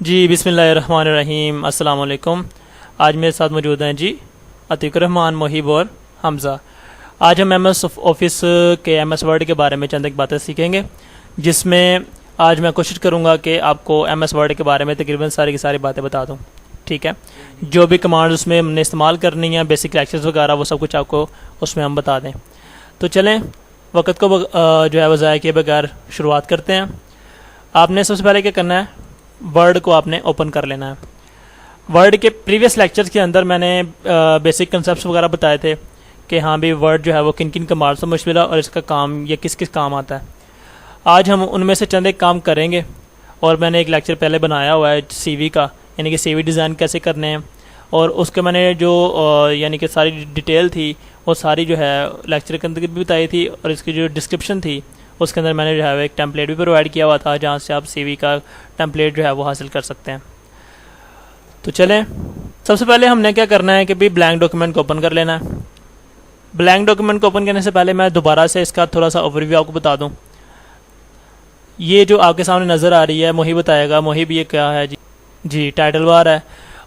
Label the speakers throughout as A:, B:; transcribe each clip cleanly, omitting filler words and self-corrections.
A: जी बिस्मिल्लाहिर्रहमानिर्रहीम अस्सलाम वालेकुम। आज मेरे साथ मौजूद हैं जी अतीक रहमान, मोहिब और हमज़ा। आज हम एम एस ऑफिस के एम एस वर्ड के बारे में चंद एक बातें सीखेंगे, जिसमें आज मैं कोशिश करूँगा कि आपको एम एस वर्ड के बारे में तकरीबन सारी की सारी बातें बता दूँ। ठीक है, जो भी कमांड उसमें हमने इस्तेमाल करनी है, बेसिक लेक्चर्स वगैरह, वो सब कुछ आपको उसमें हम बता दें। तो चलें, वक्त को जो है वो ज़ाया किए बगैर शुरुआत करते हैं। आपने सबसे पहले क्या करना है, वर्ड को आपने ओपन कर लेना है। वर्ड के प्रीवियस लेक्चर्स के अंदर मैंने बेसिक कंसेप्ट वगैरह बताए थे कि हाँ भी वर्ड जो है वो किन किन कमांड से मुश्किल है और इसका काम या किस किस काम आता है। आज हम उनमें से चंद एक काम करेंगे, और मैंने एक लेक्चर पहले बनाया हुआ है सीवी का, यानी कि सीवी डिज़ाइन कैसे करने हैं, और उसके मैंने जो यानी कि सारी डिटेल थी वो सारी जो है लेक्चर के अंदर भी बताई थी, और इसकी जो डिस्क्रिप्शन थी उसके अंदर मैंने जो है एक टेम्पलेट भी प्रोवाइड किया हुआ था, जहाँ से आप सीवी का टेम्पलेट जो है वो हासिल कर सकते हैं। तो चलें, सबसे पहले हमने क्या करना है कि भी ब्लैंक डॉक्यूमेंट को ओपन कर लेना है। ब्लैंक डॉक्यूमेंट को ओपन करने से पहले मैं दोबारा से इसका थोड़ा सा ओवरव्यू आपको बता दूं। ये जो आपके सामने नज़र आ रही है, मोहिब बताएगा। मोहिब ये क्या है जी टाइटल बार है,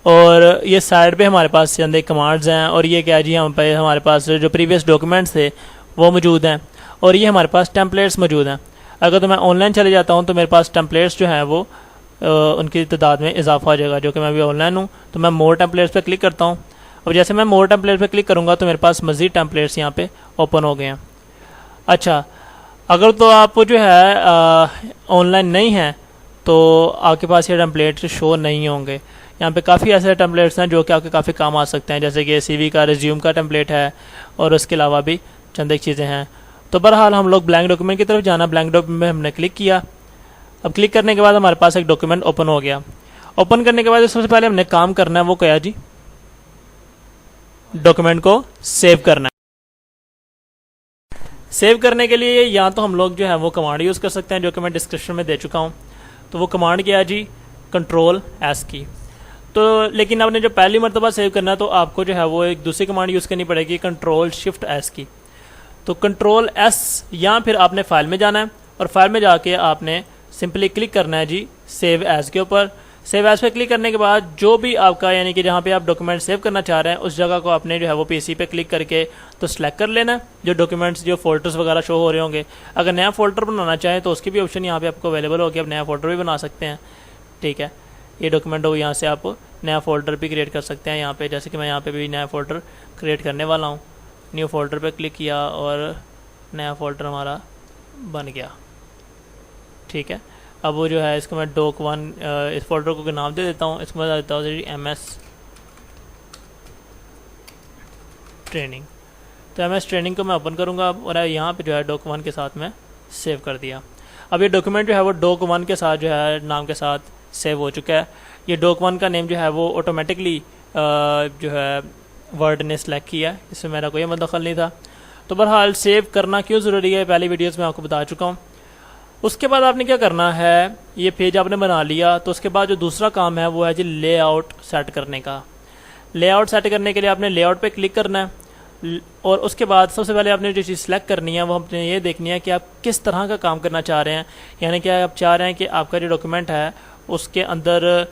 A: और ये साइड पे हमारे पास चंद एक कमांड्स हैं, और ये क्या जी हम पे हमारे पास जो प्रीवियस डॉक्यूमेंट्स थे वो मौजूद हैं, और ये हमारे पास टेम्पलेट्स मौजूद हैं। अगर तो मैं ऑनलाइन चले जाता हूँ तो मेरे पास टेम्पलेट्स जो हैं वो उनकी तादाद में इजाफा हो जाएगा, जो कि मैं अभी ऑनलाइन हूँ। तो मैं मोर टेम्पलेट्स पे क्लिक करता हूँ। अब जैसे मैं मोर टेम्पलेट पे क्लिक करूँगा तो मेरे पास मज़ीद टेम्पलेट्स यहाँ पे ओपन हो गए हैं। अच्छा, अगर तो आप जो है ऑनलाइन नहीं हैं तो आपके पास ये टेम्पलेट शो नहीं होंगे। यहाँ पे काफ़ी ऐसे टेम्पलेट्स हैं जो कि आपके काफ़ी काम आ सकते हैं, जैसे कि सीवी का रिज्यूम का टेम्पलेट है, और उसके अलावा भी चंद एक चीज़ें हैं। तो बहरहाल हम लोग ब्लैंक डॉक्यूमेंट की तरफ जाना। ब्लैंक डॉक्यूमेंट में हमने क्लिक किया। अब क्लिक करने के बाद हमारे पास एक डॉक्यूमेंट ओपन हो गया। ओपन करने के बाद सबसे पहले हमने काम करना है वो क्या जी, डॉक्यूमेंट को सेव करना है। सेव करने के लिए या तो हम लोग जो है वो कमांड यूज़ कर सकते हैं, जो कि मैं डिस्क्रिप्शन में दे चुका हूँ। तो वो कमांड क्या है जी, कंट्रोल एस की। तो लेकिन आपने जो पहली मरतबा सेव करना है तो आपको जो है वो एक दूसरी कमांड यूज़ करनी पड़ेगी, कंट्रोल शिफ्ट एस की। तो कंट्रोल एस, या फिर आपने फाइल में जाना है, और फाइल में जाके आपने सिंपली क्लिक करना है जी सेव एज के ऊपर। सेव एज पे क्लिक करने के बाद जो भी आपका यानी कि जहाँ पे आप डॉक्यूमेंट सेव करना चाह रहे हैं उस जगह को आपने जो है वो पीसी पे क्लिक करके तो सिलेक्ट कर लेना है। जो डॉक्यूमेंट्स जो फोल्डर्स वगैरह शो हो रहे होंगे, अगर नया फोल्डर बनाना चाहें तो उसकी भी ऑप्शन यहाँ पे आपको अवेलेबल होगी, आप नया फोल्डर भी बना सकते हैं। ठीक है, ये डॉक्यूमेंट हो, यहाँ से आप नया फोल्डर भी क्रिएट कर सकते हैं। यहाँ पे जैसे कि मैं यहाँ पे भी नया फोल्डर क्रिएट करने वाला हूँ। न्यू फोल्डर पे क्लिक किया और नया फोल्डर हमारा बन गया। ठीक है, अब वो जो है इसको मैं डॉक वन, इस फोल्डर को नाम दे देता हूँ। इसको मैं देता हूँ जी एमएस ट्रेनिंग। तो एमएस ट्रेनिंग को मैं ओपन करूँगा, और यहाँ पे जो है डॉक वन के साथ मैं सेव कर दिया। अब ये डॉक्यूमेंट जो है वो डॉक वन के साथ जो है नाम के साथ सेव हो चुका है। ये डॉक वन का नेम जो है वो ऑटोमेटिकली जो है वर्ड ने सेलेक्ट किया है, इसमें मेरा कोई दखल नहीं था। तो बहरहाल सेव करना क्यों ज़रूरी है पहली वीडियोस में आपको बता चुका हूँ। उसके बाद आपने क्या करना है, ये पेज आपने बना लिया तो उसके बाद जो दूसरा काम है वो है जी लेआउट सेट करने का। लेआउट सेट करने के लिए आपने लेआउट पे क्लिक करना है, और उसके बाद सबसे पहले आपने जो चीज़ सेलेक्ट करनी है वो आपने ये देखनी है कि आप किस तरह का काम करना चाह रहे हैं। यानी कि आप चाह रहे हैं कि आपका जो डॉक्यूमेंट है उसके अंदर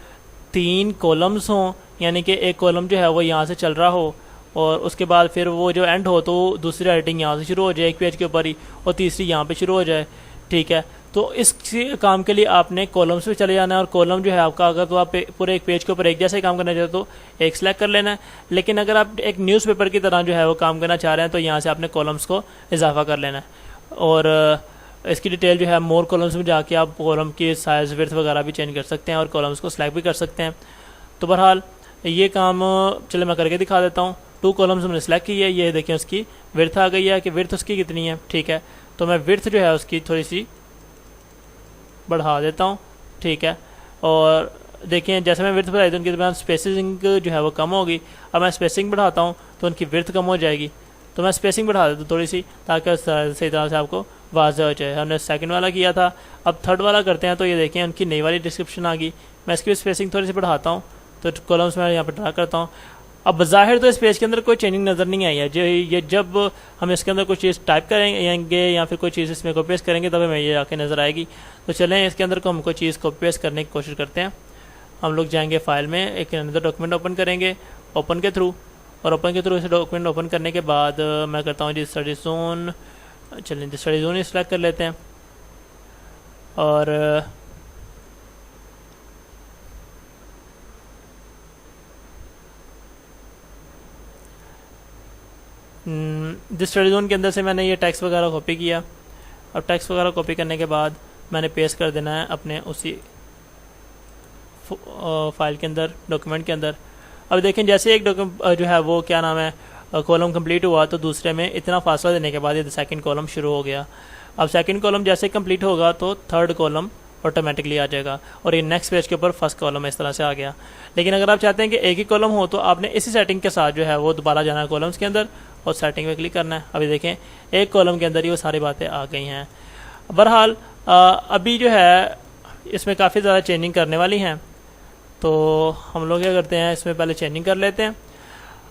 A: 3 कॉलम्स हों, यानी कि एक कॉलम जो है वो यहाँ से चल रहा हो, और उसके बाद फिर वो जो एंड हो तो दूसरी राइटिंग यहाँ से शुरू हो जाए एक पेज के ऊपर ही, और तीसरी यहाँ पे शुरू हो जाए। ठीक है, तो इस काम के लिए आपने कॉलम्स पे चले जाना है, और कॉलम जो है आपका, अगर तो आप पूरे एक पेज के ऊपर एक जैसे काम करना चाहते हो तो एक सेलेक्ट कर लेना है। लेकिन अगर आप एक न्यूज़पेपर की तरह जो है वो काम करना चाह रहे हैं तो यहाँ से आपने कॉलम्स को इजाफा कर लेना है। और इसकी डिटेल जो है मोर कॉलम्स में जाके आप कॉलम की साइज विड्थ वगैरह भी चेंज कर सकते हैं, और कॉलम्स को सेलेक्ट भी कर सकते हैं। तो बहरहाल ये काम चलो मैं करके दिखा देता हूँ। 2 कॉलम्स हमने सेलेक्ट की है, ये देखिए उसकी विड्थ आ गई है कि विड्थ उसकी कितनी है। ठीक है, तो मैं विड्थ जो है उसकी थोड़ी सी बढ़ा देता हूँ। ठीक है, और देखिए जैसे मैं विड्थ बढ़ाई तो उनकी दरमियान स्पेसिंग जो है वो कम होगी। अब मैं स्पेसिंग बढ़ाता हूँ तो उनकी विड्थ कम हो जाएगी। तो मैं स्पेसिंग बढ़ा देता हूँ थोड़ी सी, ताकि सही तरह से आपको वाज़ेह हो जाए। हमने सेकंड वाला किया था, अब थर्ड वाला करते हैं। तो ये देखिए उनकी नई वाली डिस्क्रिप्शन आ गई। मैं इसकी भी स्पेसिंग थोड़ी सी बढ़ाता हूँ, तो कॉलम्स में यहाँ पर ड्रा करता हूँ। अब बज़ाहिर तो इस पेज के अंदर कोई चेंजिंग नज़र नहीं आई है। जो ये जब हम इसके अंदर कोई चीज़ टाइप करेंगे या फिर कोई चीज़ इसमें कॉपी पेस्ट करेंगे तब हमें ये आके नज़र आएगी। तो चलें इसके अंदर को हम कोई चीज़ कॉपी पेस्ट करने की कोशिश करते हैं। हम लोग जाएंगे फाइल में, एक अंदर डॉक्यूमेंट ओपन करेंगे ओपन के थ्रू, और ओपन के थ्रू इसे डॉक्यूमेंट ओपन करने के बाद मैं करता हूँ जी स्टडी जोन। चलिए जी स्टडी जोन ही सिलेक्ट कर लेते हैं, और जिस स्टडी जोन के अंदर से मैंने ये टेक्स्ट वगैरह कॉपी किया। अब टेक्स्ट वगैरह कॉपी करने के बाद मैंने पेस्ट कर देना है अपने उसी फाइल के अंदर, डॉक्यूमेंट के अंदर। अब देखें जैसे एक डॉक्यूमेंट जो है वो क्या नाम है कॉलम कंप्लीट हुआ, तो दूसरे में इतना फासला देने के बाद ये सेकंड कॉलम शुरू हो गया। अब सेकंड कॉलम जैसे कंप्लीट होगा तो थर्ड कॉलम ऑटोमेटिकली आ जाएगा, और ये नेक्स्ट पेज के ऊपर फर्स्ट कॉलम इस तरह से आ गया। लेकिन अगर आप चाहते हैं कि एक ही कॉलम हो तो आपने इसी सेटिंग के साथ जो है वो दोबारा जाना है कॉलम्स के अंदर और सेटिंग पे क्लिक करना है। अभी देखें एक कॉलम के अंदर ही वो सारी बातें आ गई हैं। बहरहाल अभी जो है इसमें काफ़ी ज़्यादा चेंजिंग करने वाली हैं, तो हम लोग क्या करते हैं इसमें पहले चेंजिंग कर लेते हैं।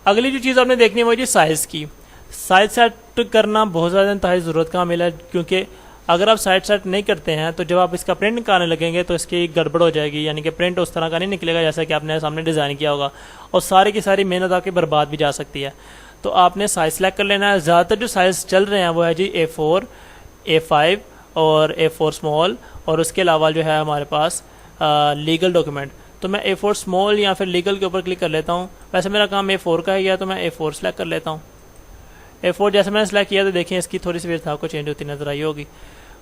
A: अगली जो चीज़ आपने देखनी है वो जी साइज़ की। साइज सेट करना बहुत ज़्यादा इंतहाई ज़रूरत का मिला है, क्योंकि अगर आप साइज सेट नहीं करते हैं तो जब आप इसका प्रिंट निकालने लगेंगे तो इसकी गड़बड़ हो जाएगी, यानी कि प्रिंट उस तरह का नहीं निकलेगा जैसा कि आपने सामने डिज़ाइन किया होगा, और सारी की सारी मेहनत आपकी बर्बाद भी जा सकती है। तो आपने साइज सेलेक्ट कर लेना है। ज़्यादातर जो साइज़ चल रहे हैं वो है जी A4, A5 और A4 स्मॉल, और उसके अलावा जो है हमारे पास लीगल डॉक्यूमेंट। तो मैं A4 स्मॉल या फिर लीगल के ऊपर क्लिक कर लेता हूँ। वैसे मेरा काम A4 का ही है तो मैं A4 सेलेक्ट कर लेता हूँ। A4 जैसे मैंने सेलेक्ट किया तो देखिए इसकी थोड़ी सी विड्थ आपको चेंज होती नजर आई होगी।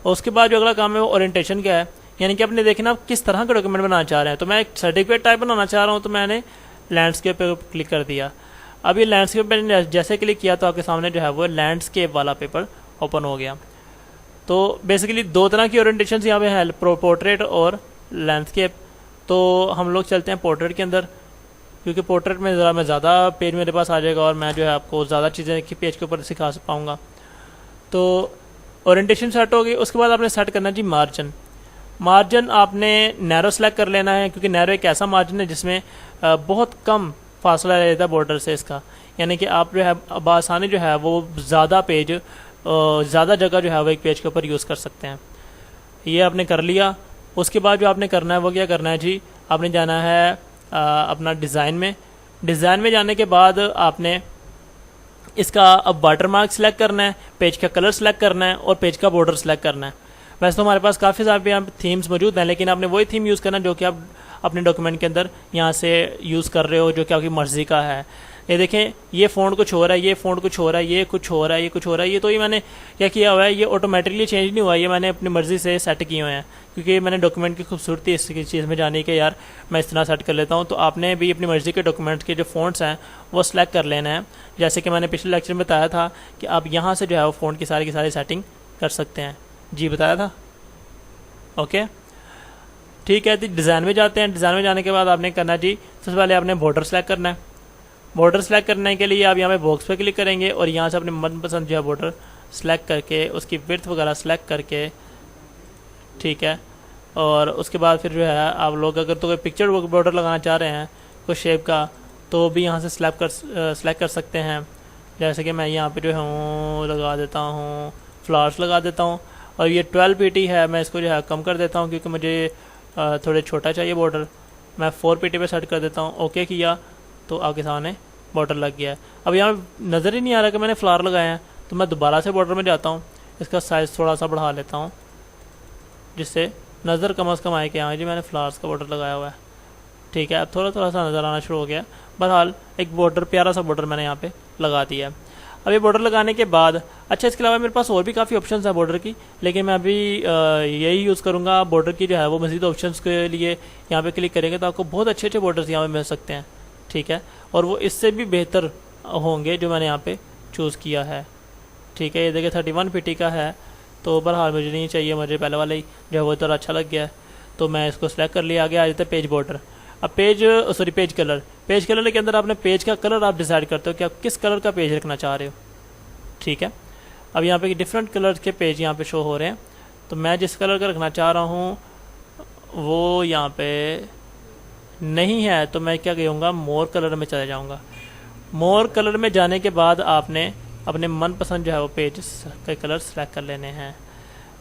A: और उसके बाद जो अगला काम है वो ओरिएंटेशन का है, यानी कि अपने देखना आप किस तरह का डॉक्यूमेंट बनाना चाह रहे हैं। तो मैं एक सर्टिफिकेट टाइप बनाना चाह रहा हूँ, तो मैंने लैंडस्केप पे क्लिक कर दिया। अब ये लैंडस्केप पे जैसे क्लिक किया तो आपके सामने जो है वो लैंडस्केप वाला पेपर ओपन हो गया। तो बेसिकली दो तरह की ओरिएंटेशन यहाँ पे है, पोर्ट्रेट और लैंडस्केप। तो हम लोग चलते हैं पोर्ट्रेट के अंदर, क्योंकि पोर्ट्रेट में ज़रा मैं ज़्यादा पेज मेरे पास आ जाएगा और मैं जो है आपको ज़्यादा चीज़ें पेज के ऊपर सिखा पाऊँगा। तो ओरिएंटेशन सेट हो गई। उसके बाद आपने सेट करना जी मार्जिन। मार्जिन आपने नैरो सेलेक्ट कर लेना है, क्योंकि नैरो एक ऐसा मार्जिन है जिसमें बहुत कम फासला रहता है बॉर्डर से इसका, यानी कि आप जो है आसानी जो है वो ज़्यादा पेज ज़्यादा जगह जो है वो एक पेज के ऊपर यूज़ कर सकते हैं। ये आपने कर लिया। उसके बाद जो आपने करना है वो क्या करना है जी, आपने जाना है अपना डिज़ाइन में। डिज़ाइन में जाने के बाद आपने इसका अब वाटरमार्क सेलेक्ट करना है, पेज का कलर सेलेक्ट करना है और पेज का बॉर्डर सेलेक्ट करना है। वैसे तो हमारे पास काफ़ी सारे यहाँ थीम्स मौजूद हैं, लेकिन आपने वही थीम यूज़ करना जो कि आप अपने डॉक्यूमेंट के अंदर यहाँ से यूज़ कर रहे हो, जो कि आपकी मर्ज़ी का है। ये देखें ये फ़ॉन्ट कुछ हो रहा है, ये फ़ॉन्ट कुछ हो रहा है, ये कुछ हो रहा है, ये कुछ हो रहा है। ये तो ये मैंने क्या किया हुआ है, ये ऑटोमेटिकली चेंज नहीं हुआ, ये मैंने अपनी मर्ज़ी से सेट किए हुए हैं, क्योंकि मैंने डॉक्यूमेंट की खूबसूरती इस चीज़ में जानी कि यार मैं इस तरह सेट कर लेता हूँ। तो आपने भी अपनी मर्ज़ी के डॉक्यूमेंट के जो फ़ॉन्ट्स हैं वो सिलेक्ट कर लेना है। जैसे कि मैंने पिछले लेक्चर में बताया था कि आप यहाँ से जो है वो फ़ॉन्ट की सारी सेटिंग कर सकते हैं। जी बताया था, ओके ठीक है। तो डिज़ाइन में जाते हैं। डिज़ाइन में जाने के बाद आपने करना जी, सबसे पहले आपने बॉर्डर सेलेक्ट करना है। बॉर्डर सेलेक्ट करने के लिए आप यहाँ पे बॉक्स पे क्लिक करेंगे और यहाँ से अपने मनपसंद जो है बॉर्डर सेलेक्ट करके उसकी विड्थ वगैरह सेलेक्ट करके, ठीक है। और उसके बाद फिर जो है आप लोग अगर तो कोई पिक्चर बॉर्डर लगाना चाह रहे हैं कोई शेप का, तो भी यहाँ से सेलेक्ट कर सकते हैं। जैसे कि मैं यहाँ पे जो है लगा देता हूँ, फ्लावर्स लगा देता हूँ। और ये 12 PT है, मैं इसको जो है कम कर देता हूँ क्योंकि मुझे थोड़े छोटा चाहिए बॉर्डर। मैं 4 PT पे सेट कर देता हूँ। ओके किया तो आपके सामने बॉर्डर लग गया है। अब यहाँ नज़र ही नहीं आ रहा कि मैंने फ्लावर लगाए हैं, तो मैं दोबारा से बॉर्डर में जाता हूँ, इसका साइज़ थोड़ा सा बढ़ा लेता हूँ जिससे नज़र कम से कम आए कि हाँ जी मैंने फ्लावर्स का बॉर्डर लगाया हुआ है। ठीक है, अब थोड़ा सा नज़र आना शुरू हो गया। बहरहाल एक बॉर्डर, प्यारा सा बॉर्डर मैंने यहाँ पे लगा दिया है। अब ये बॉर्डर लगाने के बाद अच्छा, इसके अलावा मेरे पास और भी काफ़ी ऑप्शंस हैं बॉर्डर की, लेकिन मैं अभी यही यूज़ करूँगा बॉर्डर की जो है वो मज़ीद ऑप्शंस के लिए। यहाँ पे क्लिक करेंगे तो आपको बहुत अच्छे बॉर्डर्स यहाँ पे मिल सकते हैं, ठीक है। और वो इससे भी बेहतर होंगे जो मैंने यहाँ पे चूज़ किया है, ठीक है। ये देखिए 31 PT का है, तो बहरहाल मुझे नहीं चाहिए, मुझे पहले वाला ही जो है वो थोड़ा अच्छा लग गया है, तो मैं इसको सेलेक्ट कर लिया। आगे आ जाता है पेज बॉर्डर। अब पेज कलर। पेज कलर के अंदर आपने पेज का कलर आप डिसाइड करते हो कि आप किस कलर का पेज रखना चाह रहे हो, ठीक है। अब यहाँ पे डिफरेंट कलर के पेज यहाँ पे शो हो रहे हैं, तो मैं जिस कलर का रखना चाह रहा हूँ वो यहाँ पे नहीं है, तो मैं क्या कहूँगा मोर कलर में चले जाऊँगा। मोर कलर में जाने के बाद आपने अपने मनपसंद जो है वो पेज के कलर सेलेक्ट कर लेने हैं।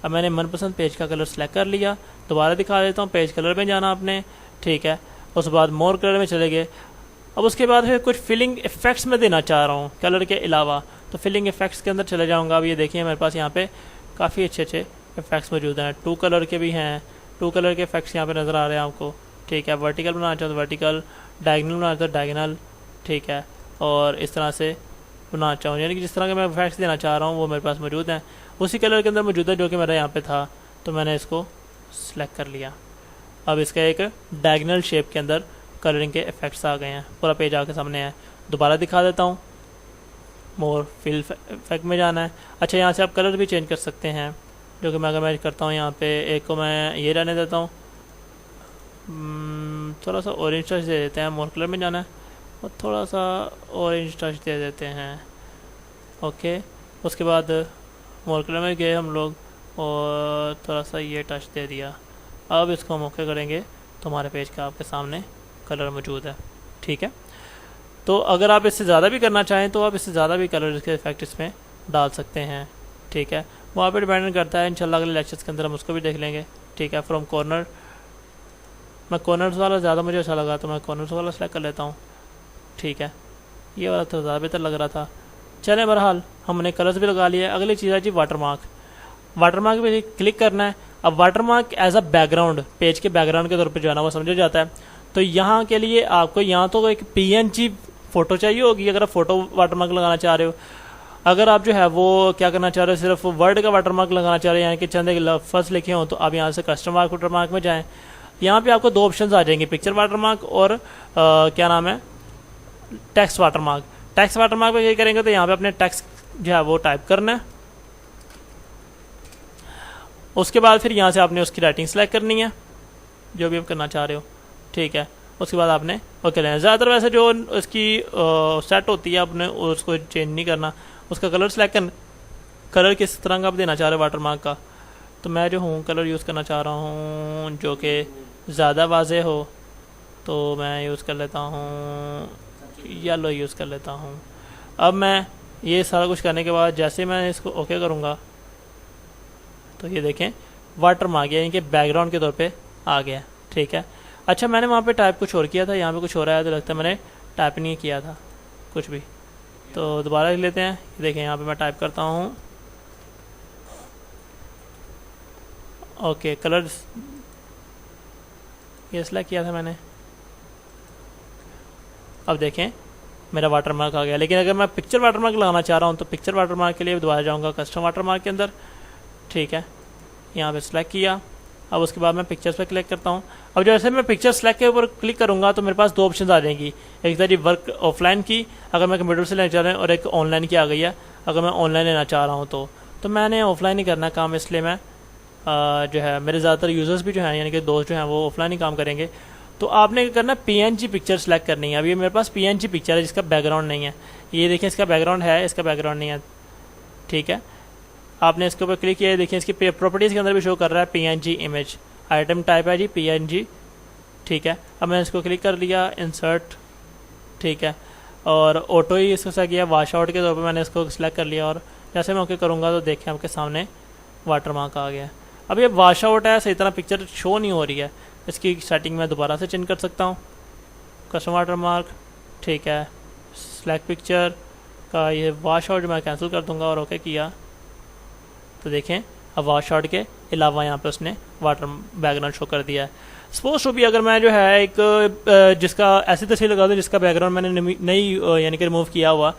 A: अब मैंने मनपसंद पेज का कलर सेलेक्ट कर लिया। दोबारा दिखा देता हूँ, पेज कलर में जाना आपने, ठीक है। उसके बाद मोर कलर में चले गए। अब उसके बाद फिर कुछ फिलिंग इफेक्ट्स में देना चाह रहा हूँ कलर के अलावा, तो फिलिंग इफेक्ट्स के अंदर चले जाऊँगा। अब ये देखिए मेरे पास यहाँ पे काफ़ी अच्छे अच्छे इफेक्ट्स मौजूद हैं, 2 कलर के भी हैं, 2 कलर के इफेक्ट्स यहाँ पे नज़र आ रहे हैं आपको। ठीक है, वर्टिकल बनाना चाहो तो वर्टिकल, डायगनल बनाना चाहो तो डायगनल। ठीक है, और इस तरह से बनाना चाहूँ, यानी कि जिस तरह के मैं इफेक्ट्स देना चाह रहा हूँ वो मेरे पास मौजूद हैं, उसी कलर के अंदर मौजूद है जो कि मेरा यहाँ पे था, तो मैंने इसको सेलेक्ट कर लिया। अब इसका एक डायगनल शेप के अंदर कलरिंग के इफेक्ट्स आ गए हैं, पूरा पेज आपके सामने है। दोबारा दिखा देता हूँ, मोर फिल इफेक्ट में जाना है। अच्छा, यहाँ से आप कलर भी चेंज कर सकते हैं, जो कि मैं अगर मैं करता हूँ यहाँ पे एक को मैं ये रहने देता हूँ, थोड़ा सा ऑरेंज टच दे देते हैं। मोर कलर में जाना है और थोड़ा सा ऑरेंज टच दे देते हैं। ओके, उसके बाद मोर कलर में गए हम लोग और थोड़ा सा ये टच दे दिया। अब इसको हम ओके करेंगे तो हमारे पेज का आपके सामने कलर मौजूद है। ठीक है, तो अगर आप इससे ज़्यादा भी करना चाहें तो आप इससे ज़्यादा भी कलर के इफेक्ट इसमें डाल सकते हैं। ठीक है, वहाँ पे डिपेंड करता है, इंशाल्लाह अगले लेक्चर्स के अंदर हम उसको भी देख लेंगे। ठीक है, फ्रॉम कॉर्नर, मैं कॉर्नर्स वाला ज़्यादा मुझे अच्छा लगा तो मैं कॉर्नर्स वाला सेलेक्ट कर लेता हूँ। ठीक है, ये वाला तो ज़्यादा बेहतर लग रहा था। चलें, बहरहाल हमने कलर्स भी लगा लिया। अगली चीज़ है जी वाटरमार्क। वाटरमार्क पे क्लिक करना है। अब watermark as a background, page के बैकग्राउंड के तौर पर जो है ना वो समझा जाता है। तो यहाँ के लिए आपको यहाँ तो एक PNG फ़ोटो चाहिए होगी अगर आप फ़ोटो वाटरमार्क लगाना चाह रहे हो। अगर आप जो है वो क्या करना चाह रहे हो, सिर्फ वर्ड का वाटरमार्क लगाना चाह रहे हैं, यानी कि चंद एक लफ्ज़ लिखे हों, तो आप यहाँ से कस्टम वाटरमार्क में जाएँ। यहाँ पे आपको 2 ऑप्शंस आ जाएंगे, पिक्चर वाटरमार्क और क्या नाम है, टेक्स्ट वाटरमार्क। टेक्स्ट वाटरमार्क पे ये करेंगे तो यहाँ पे अपने टेक्स्ट जो है वो टाइप करना है। उसके बाद फिर यहाँ से आपने उसकी राइटिंग सेलेक्ट करनी है, जो भी आप करना चाह रहे हो। ठीक है, उसके बाद आपने ओके लेना। ज़्यादातर वैसे जो उसकी सेट होती है आपने उसको चेंज नहीं करना, उसका कलर सेलेक्ट करना, कलर किस तरह का आप देना चाह रहे हो वाटरमार्क का। तो मैं जो हूँ कलर यूज़ करना चाह रहा हूँ जो कि ज़्यादा वाज़ेह हो, तो मैं यूज़ कर लेता हूँ येलो यूज़ कर लेता हूँ। अब मैं ये सारा कुछ करने के बाद जैसे मैं इसको ओके करूँगा तो ये देखें वाटरमार्क यानी कि बैकग्राउंड के तौर पे आ गया। ठीक है, अच्छा मैंने वहाँ पे टाइप कुछ और किया था, यहाँ पे कुछ हो रहा है, तो लगता है मैंने टाइप नहीं किया था कुछ भी, तो दोबारा लिख लेते हैं। देखें यहाँ पे मैं टाइप करता हूँ ओके, कलर ये सेलेक्ट किया था मैंने। अब देखें मेरा वाटरमार्क आ गया। लेकिन अगर मैं पिक्चर वाटरमार्क लगाना चाह रहा हूँ तो पिक्चर वाटरमार्क के लिए दोबारा जाऊँगा कस्टम वाटरमार्क के अंदर। ठीक है, यहाँ पे सेलेक्ट किया। अब उसके बाद मैं पिक्चर्स पे क्लिक करता हूँ। अब जैसे मैं पिक्चर सेलेक्ट के ऊपर क्लिक करूँगा तो मेरे पास 2 ऑप्शन आ जाएंगी, एक था जी वर्क ऑफलाइन की अगर मैं कंप्यूटर से लेना चाह रहा हूँ, और एक ऑनलाइन की आ गई है अगर मैं ऑनलाइन लेना चाह रहा हूँ। तो मैंने ऑफलाइन ही करना काम, इसलिए मैं जो है मेरे ज़्यादातर यूज़र्स भी जो हैं यानी कि दोस्त जो हैं वो ऑफलाइन ही काम करेंगे। तो आपने क्या करना, PNG पिक्चर सेलेक्ट करनी है। अभी मेरे पास PNG पिक्चर है जिसका बैकग्राउंड नहीं है, ये देखें इसका बैकग्राउंड है, इसका बैकग्राउंड नहीं है। ठीक है, आपने इसके ऊपर क्लिक किया, देखिए इसकी प्रॉपर्टीज़ के अंदर भी शो कर रहा है PNG इमेज, आइटम टाइप है जी PNG। ठीक है, अब मैंने इसको क्लिक कर लिया, इंसर्ट। ठीक है, और ऑटो ही इसको सा किया, वाश आउट के तौर पर मैंने इसको सिलेक्ट कर लिया, और जैसे मैं ओके करूँगा तो देखें आपके सामने वाटरमार्क आ गया। अब ये वाश आउट है, सही तरह पिक्चर शो नहीं हो रही है, इसकी सेटिंग मैं दोबारा से चेंज कर सकता हूँ, कस्टम वाटरमार्क। ठीक है, सेलेक्ट पिक्चर का ये वाश आउट मैं कैंसिल कर दूंगा और ओके किया तो देखें अब वाश आउट के अलावा यहाँ पे उसने वाटर बैकग्राउंड शो कर दिया है। सपोज टू भी अगर मैं जो है एक जिसका ऐसी तस्वीर लगा दूँ जिसका बैकग्राउंड मैंने नई यानी कि रिमूव किया हुआ,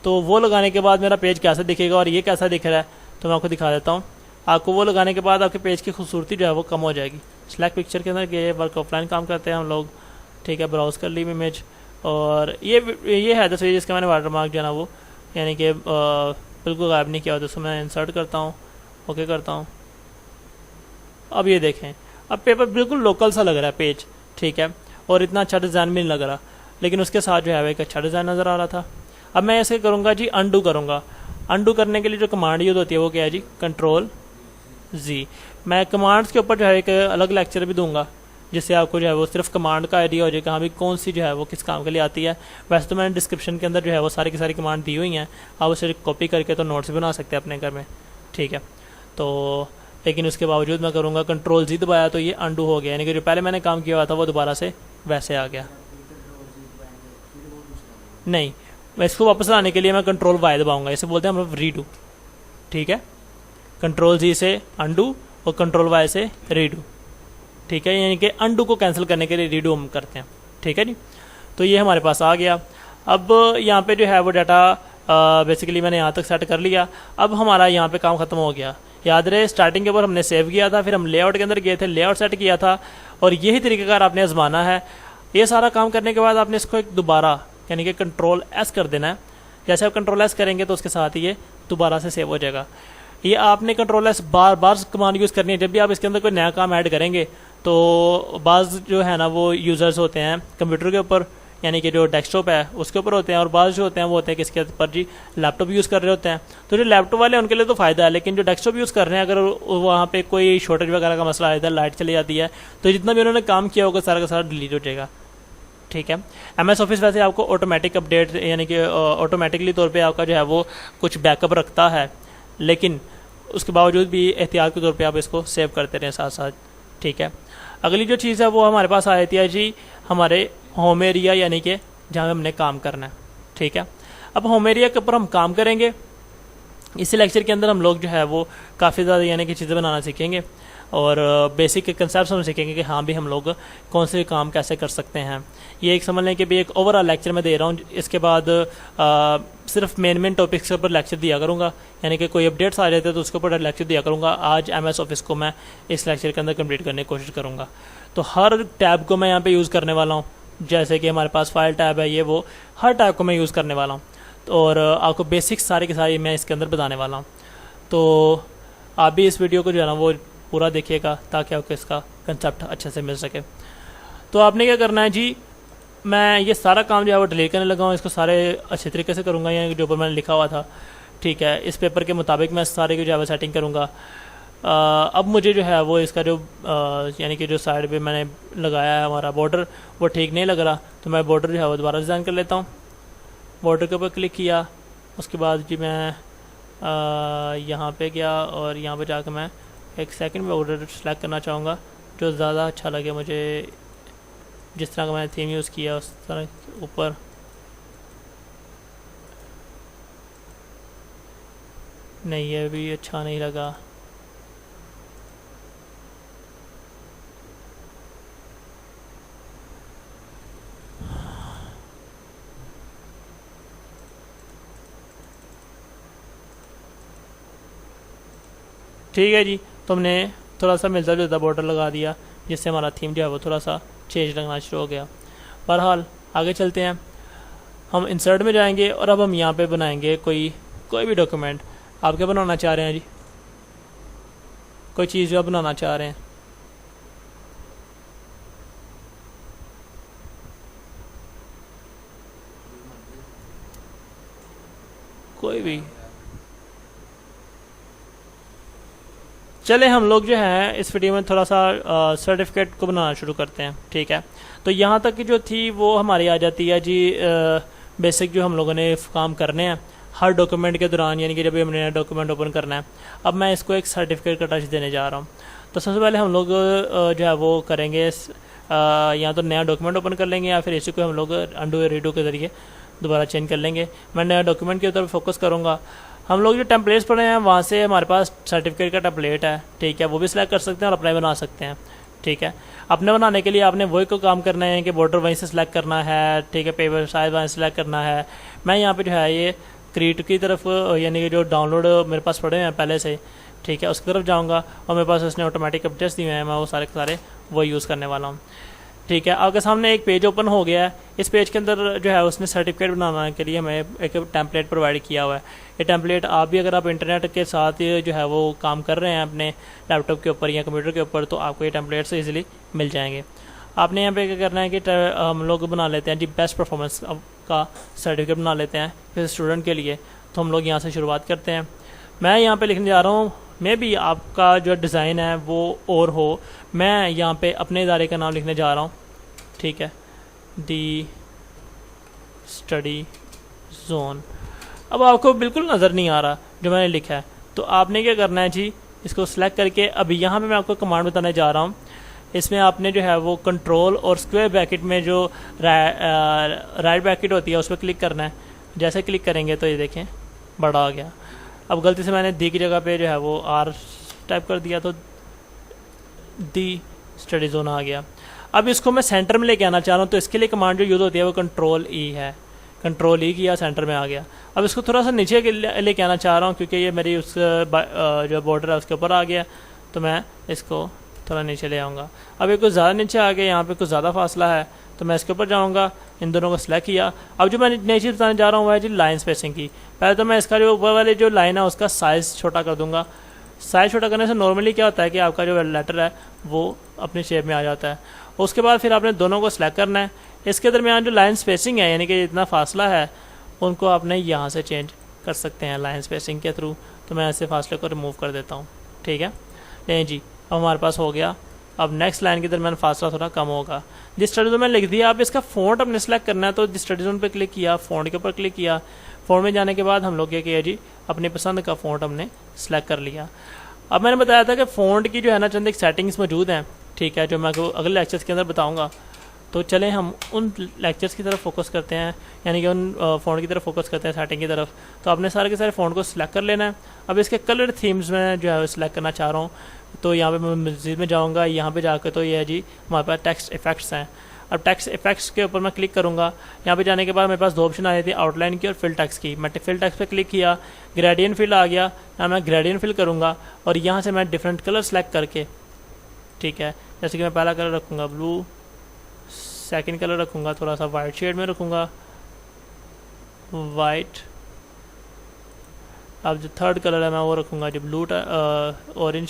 A: तो वो लगाने के बाद मेरा पेज कैसा दिखेगा और ये कैसा दिख रहा है तो मैं आपको दिखा देता हूँ। आपको वो लगाने के बाद आपके पेज की खूबसूरती जो है वो कम हो जाएगी। सेलेक्ट पिक्चर के अंदर गए, वर्क ऑफलाइन काम करते हैं हम लोग। ठीक है, ब्राउज कर ली इमेज, और ये है तस्वीर जिसका मैंने वाटरमार्क जो है ना वो यानी कि बिल्कुल गायब नहीं किया हुआ, तो उसको मैं इंसर्ट करता हूँ, ओके करता हूँ। अब ये देखें, अब पेपर बिल्कुल लोकल सा लग रहा है पेज। ठीक है, और इतना अच्छा डिज़ाइन भी नहीं लग रहा, लेकिन उसके साथ जो है एक अच्छा डिज़ाइन नज़र आ रहा था। अब मैं ऐसे करूँगा जी, अनडू करूँगा। अनडू करने के लिए जो कमांड यूज़ होती है वो क्या है जी, Ctrl+Z। मैं कमांड्स के ऊपर जो है एक अलग लेक्चर भी दूंगा, जिससे आपको जो है वो सिर्फ कमांड का आइडिया हो जाएगा, हाँ भी कौन सी जो है वो किस काम के लिए आती है। वैसे तो मैंने डिस्क्रिप्शन के अंदर जो है वो सारी की सारी कमांड दी हुई हैं, आप उसे कॉपी करके तो नोट्स बना सकते हैं अपने घर में। ठीक है, तो लेकिन उसके बावजूद मैं करूँगा Ctrl+Z दबाया तो ये अनडू हो गया, यानी कि जो पहले मैंने काम किया हुआ था वो दोबारा से वैसे आ गया। नहीं, मैं इसको वापस लाने के लिए मैं कंट्रोल वाई दबाऊंगा, इसे बोलते हैं हम रीडू। ठीक है, कंट्रोल जी से अंडू और कंट्रोल वाई से रीडू। ठीक है, यानी कि अंडू को कैंसिल करने के लिए रीडू हम करते हैं। ठीक है जी, तो ये हमारे पास आ गया। अब यहाँ पे जो है वो डाटा बेसिकली मैंने यहाँ तक सेट कर लिया। अब हमारा यहाँ पे काम खत्म हो गया। याद रहे स्टार्टिंग के ऊपर हमने सेव किया था, फिर हम लेआउट के अंदर गए थे, लेआउट सेट किया था, और यही तरीक़ाकार आपने आजमाना है। ये सारा काम करने के बाद आपने इसको एक दोबारा यानी कि कंट्रोल एस कर देना है। जैसे आप कंट्रोल एस करेंगे तो उसके साथ ही ये दोबारा से सेव हो जाएगा। ये आपने कंट्रोल एस बार बार कमांड यूज़ करनी है जब भी आप इसके अंदर कोई नया काम ऐड करेंगे। तो बाज़ जो है ना वो यूज़र्स होते हैं कंप्यूटर के ऊपर, यानी कि जो डेस्कटॉप है उसके ऊपर होते हैं, और बाज़ जो होते हैं वो होते हैं किसके ऊपर जी, लैपटॉप यूज़ कर रहे होते हैं। तो जो लैपटॉप वाले हैं उनके लिए तो फ़ायदा है, लेकिन जो डेस्कटॉप यूज़ कर रहे हैं अगर वहाँ पे कोई शॉर्टेज वगैरह का मसला आता है, लाइट चली जाती है, तो जितना भी उन्होंने काम किया होगा सारा का सारा डिलीट हो जाएगा। ठीक है, MS ऑफिस वैसे आपको ऑटोमेटिक अपडेट यानी कि ऑटोमेटिकली तौर पे आपका जो है वो कुछ बैकअप रखता है, लेकिन उसके बावजूद भी एहतियात के तौर पे आप इसको सेव करते रहें साथ साथ। ठीक है, अगली जो चीज़ है वो हमारे पास आ जाती है जी हमारे होम एरिया, यानी कि जहाँ हमने काम करना है। ठीक है, अब होम एरिया के ऊपर हम काम करेंगे। इस लेक्चर के अंदर हम लोग जो है वो काफ़ी ज़्यादा यानी कि चीज़ें बनाना सीखेंगे, और बेसिक कंसेप्ट हम सीखेंगे कि हाँ भी हम लोग कौन से काम कैसे कर सकते हैं। ये एक समझ लें कि भी एक ओवरऑल लेक्चर मैं दे रहा हूँ। इसके बाद सिर्फ मेन टॉपिक्स के ऊपर लेक्चर दिया करूँगा, यानी कि कोई अपडेट्स आ जाते हैं तो उसके ऊपर लेक्चर दिया करूँगा। आज MS ऑफिस को मैं इस लेक्चर के अंदर कंप्लीट करने की कोशिश करूँगा। तो हर टैब को मैं यहाँ पे यूज़ करने वाला हूँ, जैसे कि हमारे पास फाइल टैब है, ये वो हर टैब को मैं यूज़ करने वाला हूँ। और आपको बेसिक्स सारे के सारे मैं इसके अंदर बताने वाला हूँ। तो आप भी इस वीडियो को जो है ना वो पूरा देखिएगा ताकि आपको इसका कंसेप्ट अच्छे से मिल सके। तो आपने क्या करना है जी, मैं ये सारा काम जो है वो डिलीट करने लगा हूँ, इसको सारे अच्छे तरीके से करूँगा, यानी जो ऊपर मैंने लिखा हुआ था। ठीक है, इस पेपर के मुताबिक मैं सारे की जो है वो सेटिंग करूँगा। अब मुझे जो है वो इसका जो यानी कि जो साइड पे मैंने लगाया है हमारा बॉर्डर वो ठीक नहीं लग रहा, तो मैं बॉर्डर जो है वो दोबारा डिज़ाइन कर लेता हूँ। बॉर्डर के ऊपर क्लिक किया, उसके बाद जी मैं यहाँ पे गया और यहाँ पे जाकर मैं एक सेकंड में बॉर्डर सेलेक्ट करना चाहूँगा जो ज़्यादा अच्छा लगे मुझे, जिस तरह का मैंने थीम यूज़ किया उस तरह ऊपर। नहीं, ये भी अच्छा नहीं लगा। ठीक है जी, तो हमने थोड़ा सा मिलता जुलता बॉर्डर लगा दिया, जिससे हमारा थीम जो है वो थोड़ा सा चेंज लगना शुरू हो गया। बहरहाल आगे चलते हैं, हम इंसर्ट में जाएंगे और अब हम यहाँ पे बनाएंगे कोई भी डॉक्यूमेंट। आप क्या बनाना चाह रहे हैं जी, कोई चीज़ जो आप बनाना चाह रहे हैं? कोई भी चले, हम लोग जो है इस वीडियो में थोड़ा सा सर्टिफिकेट को बनाना शुरू करते हैं। ठीक है, तो यहाँ तक की जो थी वो हमारी आ जाती है जी बेसिक जो हम लोगों ने काम करने हैं हर डॉक्यूमेंट के दौरान, यानी कि जब भी हमने नया डॉक्यूमेंट ओपन करना है। अब मैं इसको एक सर्टिफिकेट का टच देने जा रहा हूँ। तो सबसे पहले हम लोग जो है वो करेंगे या तो नया डॉक्यूमेंट ओपन कर लेंगे या फिर इसी को हम लोग अंडू या रीडू के ज़रिए दोबारा चेंज कर लेंगे। मैं नया डॉक्यूमेंट की तरफ फोकस करूँगा। हम लोग जो टेम्पलेट्स पढ़े हैं वहाँ से हमारे पास सर्टिफिकेट का टेम्पलेट है। ठीक है, वो भी सिलेक्ट कर सकते हैं और अपना बना सकते हैं। ठीक है, अपने बनाने के लिए आपने वही को काम करना है कि बॉर्डर वहीं से सिलेक्ट करना है। ठीक है, पेपर साइज वहीं सिलेक्ट करना है। मैं यहाँ पे जो है ये क्रिएट की तरफ यानी कि जो डाउनलोड मेरे पास पड़े हैं पहले से, ठीक है, उसकी तरफ जाऊँगा और मेरे पास उसने ऑटोमेटिक अपडेट्स दिए हैं, मैं वो सारे के सारे वो यूज़ करने वाला हूँ। ठीक है, आपके सामने एक पेज ओपन हो गया है। इस पेज के अंदर जो है उसने सर्टिफिकेट बनाने के लिए हमें एक टेम्पलेट प्रोवाइड किया हुआ है। ये टेम्पलेट आप भी अगर आप इंटरनेट के साथ जो है वो काम कर रहे हैं अपने लैपटॉप के ऊपर या कंप्यूटर के ऊपर, तो आपको ये टेम्पलेट से इजीली मिल जाएंगे। आपने यहाँ पे क्या करना है कि हम लोग बना लेते हैं जी बेस्ट परफॉर्मेंस का सर्टिफिकेट बना लेते हैं किसी स्टूडेंट के लिए। तो हम लोग यहाँ से शुरुआत करते हैं। मैं यहाँ पे लिखने जा रहा हूँ, मे भी आपका जो डिज़ाइन है वो और हो। मैं यहाँ पे अपने इदारे का नाम लिखने जा रहा हूँ। ठीक है, दी स्टडी जोन। अब आपको बिल्कुल नज़र नहीं आ रहा जो मैंने लिखा है, तो आपने क्या करना है जी, इसको सिलेक्ट करके अभी यहाँ पे मैं आपको कमांड बताने जा रहा हूँ इसमें आपने जो है वो कंट्रोल और स्क्वायर ब्रैकेट में जो राइट ब्रैकेट होती है उस पर क्लिक करना है। जैसे क्लिक करेंगे तो ये देखें बड़ा हो गया। अब गलती से मैंने दी की जगह पे जो है वो आर टाइप कर दिया तो दी स्टडी जोन आ गया। अब इसको मैं सेंटर में लेके आना चाह रहा हूँ, तो इसके लिए कमांड जो यूज़ होती है वो कंट्रोल ई है। कंट्रोल ई किया, सेंटर में आ गया। अब इसको थोड़ा सा नीचे लेके आना चाह रहा हूँ क्योंकि ये मेरी उस जो बॉर्डर है उसके ऊपर आ गया, तो मैं इसको थोड़ा नीचे ले आऊँगा। अब ये कुछ ज़्यादा नीचे आ गया, यहाँ पे कुछ ज़्यादा फासला है, तो मैं इसके ऊपर जाऊँगा, इन दोनों को सिलेक्ट किया। अब जो मैं नई चीज़ बताने जा रहा हूँ वो है जी लाइन स्पेसिंग की। पहले तो मैं इसका जो ऊपर वाली जो लाइन है उसका साइज़ छोटा कर दूँगा। साइज़ छोटा करने से नॉर्मली क्या होता है कि आपका जो लेटर है वो अपनी शेप में आ जाता है। उसके बाद फिर आपने दोनों को सिलेक्ट करना है। इसके दरमियान जो लाइन स्पेसिंग है यानी कि इतना फासला है उनको आपने यहाँ से चेंज कर सकते हैं लाइन स्पेसिंग के थ्रू। तो मैं ऐसे फासले को रिमूव कर देता हूँ, ठीक है। नहीं जी, अब हमारे पास हो गया। अब नेक्स्ट लाइन के दरमियान फासला थोड़ा कम होगा। जिस स्टडी जोन में लिख दिया, आप इसका फ़ॉन्ट अपने सेलेक्ट करना है, तो जिस स्टडी जोन पर क्लिक किया, फ़ॉन्ट के ऊपर क्लिक किया। फ़ॉन्ट में जाने के बाद हम लोग क्या किया जी, अपनी पसंद का फ़ॉन्ट हमने सेलेक्ट कर लिया। अब मैंने बताया था कि फ़ॉन्ट की जो है ना चंद एक सेटिंग्स मौजूद हैं, ठीक है, जो मैं आपको अगले लेक्चर्स के अंदर बताऊंगा। तो चलें हम उन लेक्चर्स की तरफ फोकस करते हैं, यानी कि उन फ़ॉन्ट की तरफ फोकस करते हैं, सेटिंग की तरफ। तो आपने सारे के सारे फ़ॉन्ट को सिलेक्ट कर लेना है। अब इसके कलर थीम्स में जो है सिलेक्ट करना चाह रहा हूँ, तो यहाँ पे मैं मज़ीद में जाऊँगा। यहाँ पे जाकर तो ये है जी हमारे पास टेक्स्ट इफेक्ट्स हैं। अब टेक्स्ट इफेक्ट्स के ऊपर मैं क्लिक करूँगा। यहाँ पे जाने के बाद मेरे पास दो ऑप्शन आ रही थी, आउटलाइन की और फिल टेक्स्ट की। मैं फिल टेक्स्ट पे क्लिक किया, ग्रेडियंट फिल आ गया। यहाँ मैं ग्रेडियंट फिल करूँगा और यहाँ से मैं डिफरेंट कलर सेलेक्ट करके, ठीक है, जैसे कि मैं पहला कलर रखूँगा ब्लू, सेकंड कलर रखूँगा थोड़ा सा वाइट शेड में रखूँगा, वाइट। अब जो थर्ड कलर है मैं वो रखूँगा जो blue orange,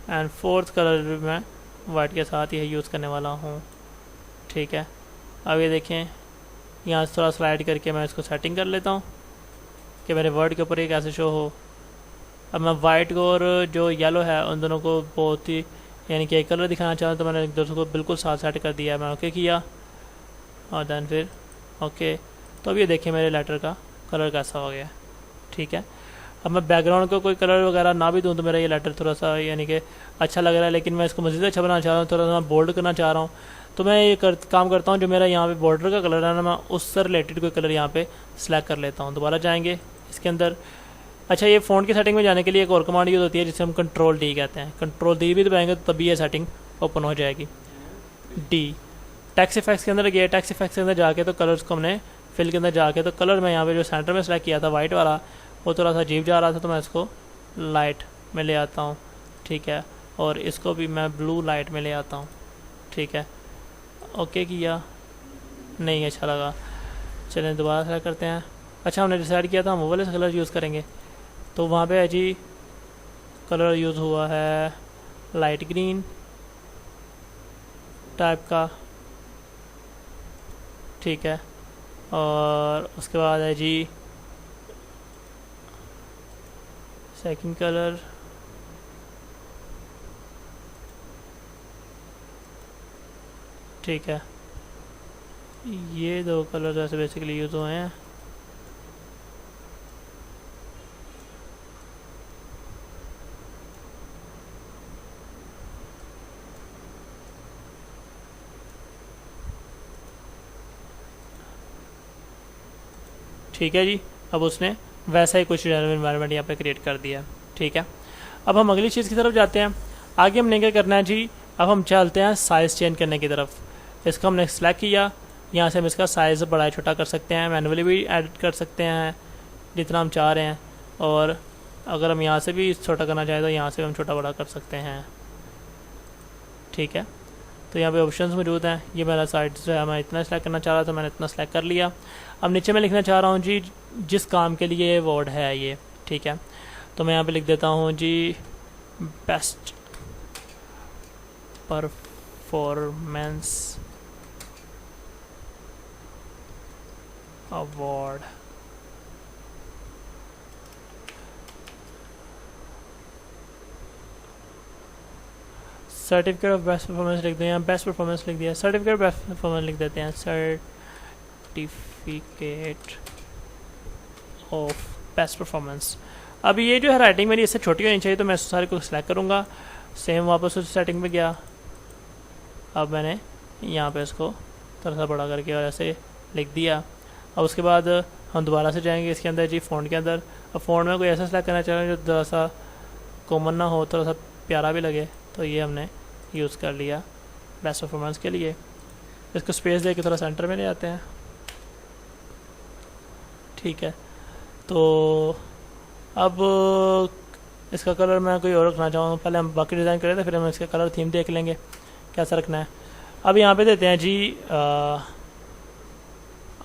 A: and fourth colour भी मैं वाइट के साथ यही यूज़ करने वाला हूँ, ठीक है। अब ये देखें, यहाँ से थोड़ा स्लाइड करके मैं इसको सेटिंग कर लेता हूँ कि मेरे वर्ड के ऊपर ये कैसे शो हो। अब मैं वाइट को और जो येलो है उन दोनों को बहुत ही यानी कि एक कलर दिखाना चाहता हूँ, तो मैंने एक दूसरे को बिल्कुल साथ सेट कर दिया। मैं ओके किया और दैन फिर ओके। तो अब ये देखिए मेरे लेटर का कलर कैसा हो गया, ठीक है। अब मैं बैकग्राउंड को कोई कलर वगैरह ना भी दूँ तो मेरा ये लेटर थोड़ा सा यानी कि अच्छा लग रहा है, लेकिन मैं इसको मज़ीद अच्छा बनाना चाह रहा हूँ, थोड़ा सा मैं बोल्ड करना चाह रहा हूँ। तो मैं ये काम करता हूँ, जो मेरा यहाँ पे बॉर्डर का कलर है ना, मैं उससे रिलेटेड कोई कलर यहाँ पे सिलेक्ट कर लेता हूँ। दोबारा जाएंगे इसके अंदर। अच्छा, ये फ़ॉन्ट की सेटिंग में जाने के लिए एक और कमांड यूज़ होती है जिसे हम कंट्रोल डी कहते हैं। कंट्रोल डी भी दबाएंगे तो तभी ये सेटिंग ओपन हो जाएगी। डी टेक्स्ट इफेक्ट्स के अंदर गया। टेक्स्ट इफेक्ट्स के अंदर जाके तो कलर्स को हमने फिल के अंदर जाके तो कलर मैं यहाँ पे जो सेंटर में सेलेक्ट किया था वाइट वाला, वो थोड़ा सा अजीब जा रहा था, तो मैं इसको लाइट में ले आता हूँ, ठीक है। और इसको भी मैं ब्लू लाइट में ले आता हूँ, ठीक है। ओके किया, नहीं अच्छा लगा, चलें दोबारा सेलेक्ट करते हैं। अच्छा, हमने डिसाइड किया था हम वो वाले कलर यूज़ करेंगे, तो वहाँ पे है जी कलर यूज़ हुआ है लाइट ग्रीन टाइप का, ठीक है। और उसके बाद है जी सेकंड कलर ठीक है। ये दो कलर ऐसे बेसिकली यूज़ हुए हैं। ठीक है जी, अब उसने वैसा ही कुछ एनवायरनमेंट यहाँ पे क्रिएट कर दिया, ठीक है। अब हम अगली चीज़ की तरफ जाते हैं। आगे हमने क्या करना है जी, अब हम चलते हैं साइज़ चेंज करने की तरफ। इसको हमने सेलेक्ट किया, यहाँ से हम इसका साइज़ बड़ा छोटा कर सकते हैं, मैनुअली भी एडिट कर सकते हैं जितना हम चाह रहे हैं। और अगर हम यहाँ से भी छोटा करना चाहें तो यहाँ से भी हम छोटा बड़ा कर सकते हैं, ठीक है। तो यहाँ पे ऑप्शंस मौजूद हैं। ये मेरा साइड जो है मैं इतना सेलेक्ट करना चाह रहा था, मैंने इतना सेलेक्ट कर लिया। अब नीचे मैं लिखना चाह रहा हूँ जी जिस काम के लिए वर्ड है ये, ठीक है। तो मैं यहाँ पे लिख देता हूँ जी best performance award. Certificate of best performance लिख दें, यहाँ बेस्ट परफॉर्मेंस लिख दिया, सर्टिफिकेट बेस्ट परफॉर्मेंस लिख देते हैं, सर्टिफिकेट ऑफ बेस्ट परफॉर्मेंस। अब ये जो है राइटिंग मेरी इससे छोटी होनी चाहिए, तो मैं सारे को सिलेक्ट करूँगा सेम वापस उस सेटिंग पे गया। अब मैंने यहाँ पे इसको थोड़ा सा बड़ा करके और ऐसे लिख दिया। अब उसके बाद हम दोबारा से जाएंगे इसके अंदर जी, फ़ॉन्ट के अंदर। अब फ़ॉन्ट में कोई ऐसा सेलेक्ट करना चाह रहे हैं जो थोड़ा सा कॉमन ना हो, थोड़ा सा प्यारा भी लगे, तो ये हमने यूज़ कर लिया बेस्ट परफॉर्मेंस के लिए। इसको स्पेस दे के थोड़ा सेंटर में ले आते हैं। ठीक है, तो अब इसका कलर मैं कोई और रखना चाहूँ, पहले हम बाकी डिज़ाइन करें तो फिर हम इसका कलर थीम देख लेंगे कैसा रखना है। अब यहाँ पे देते हैं जी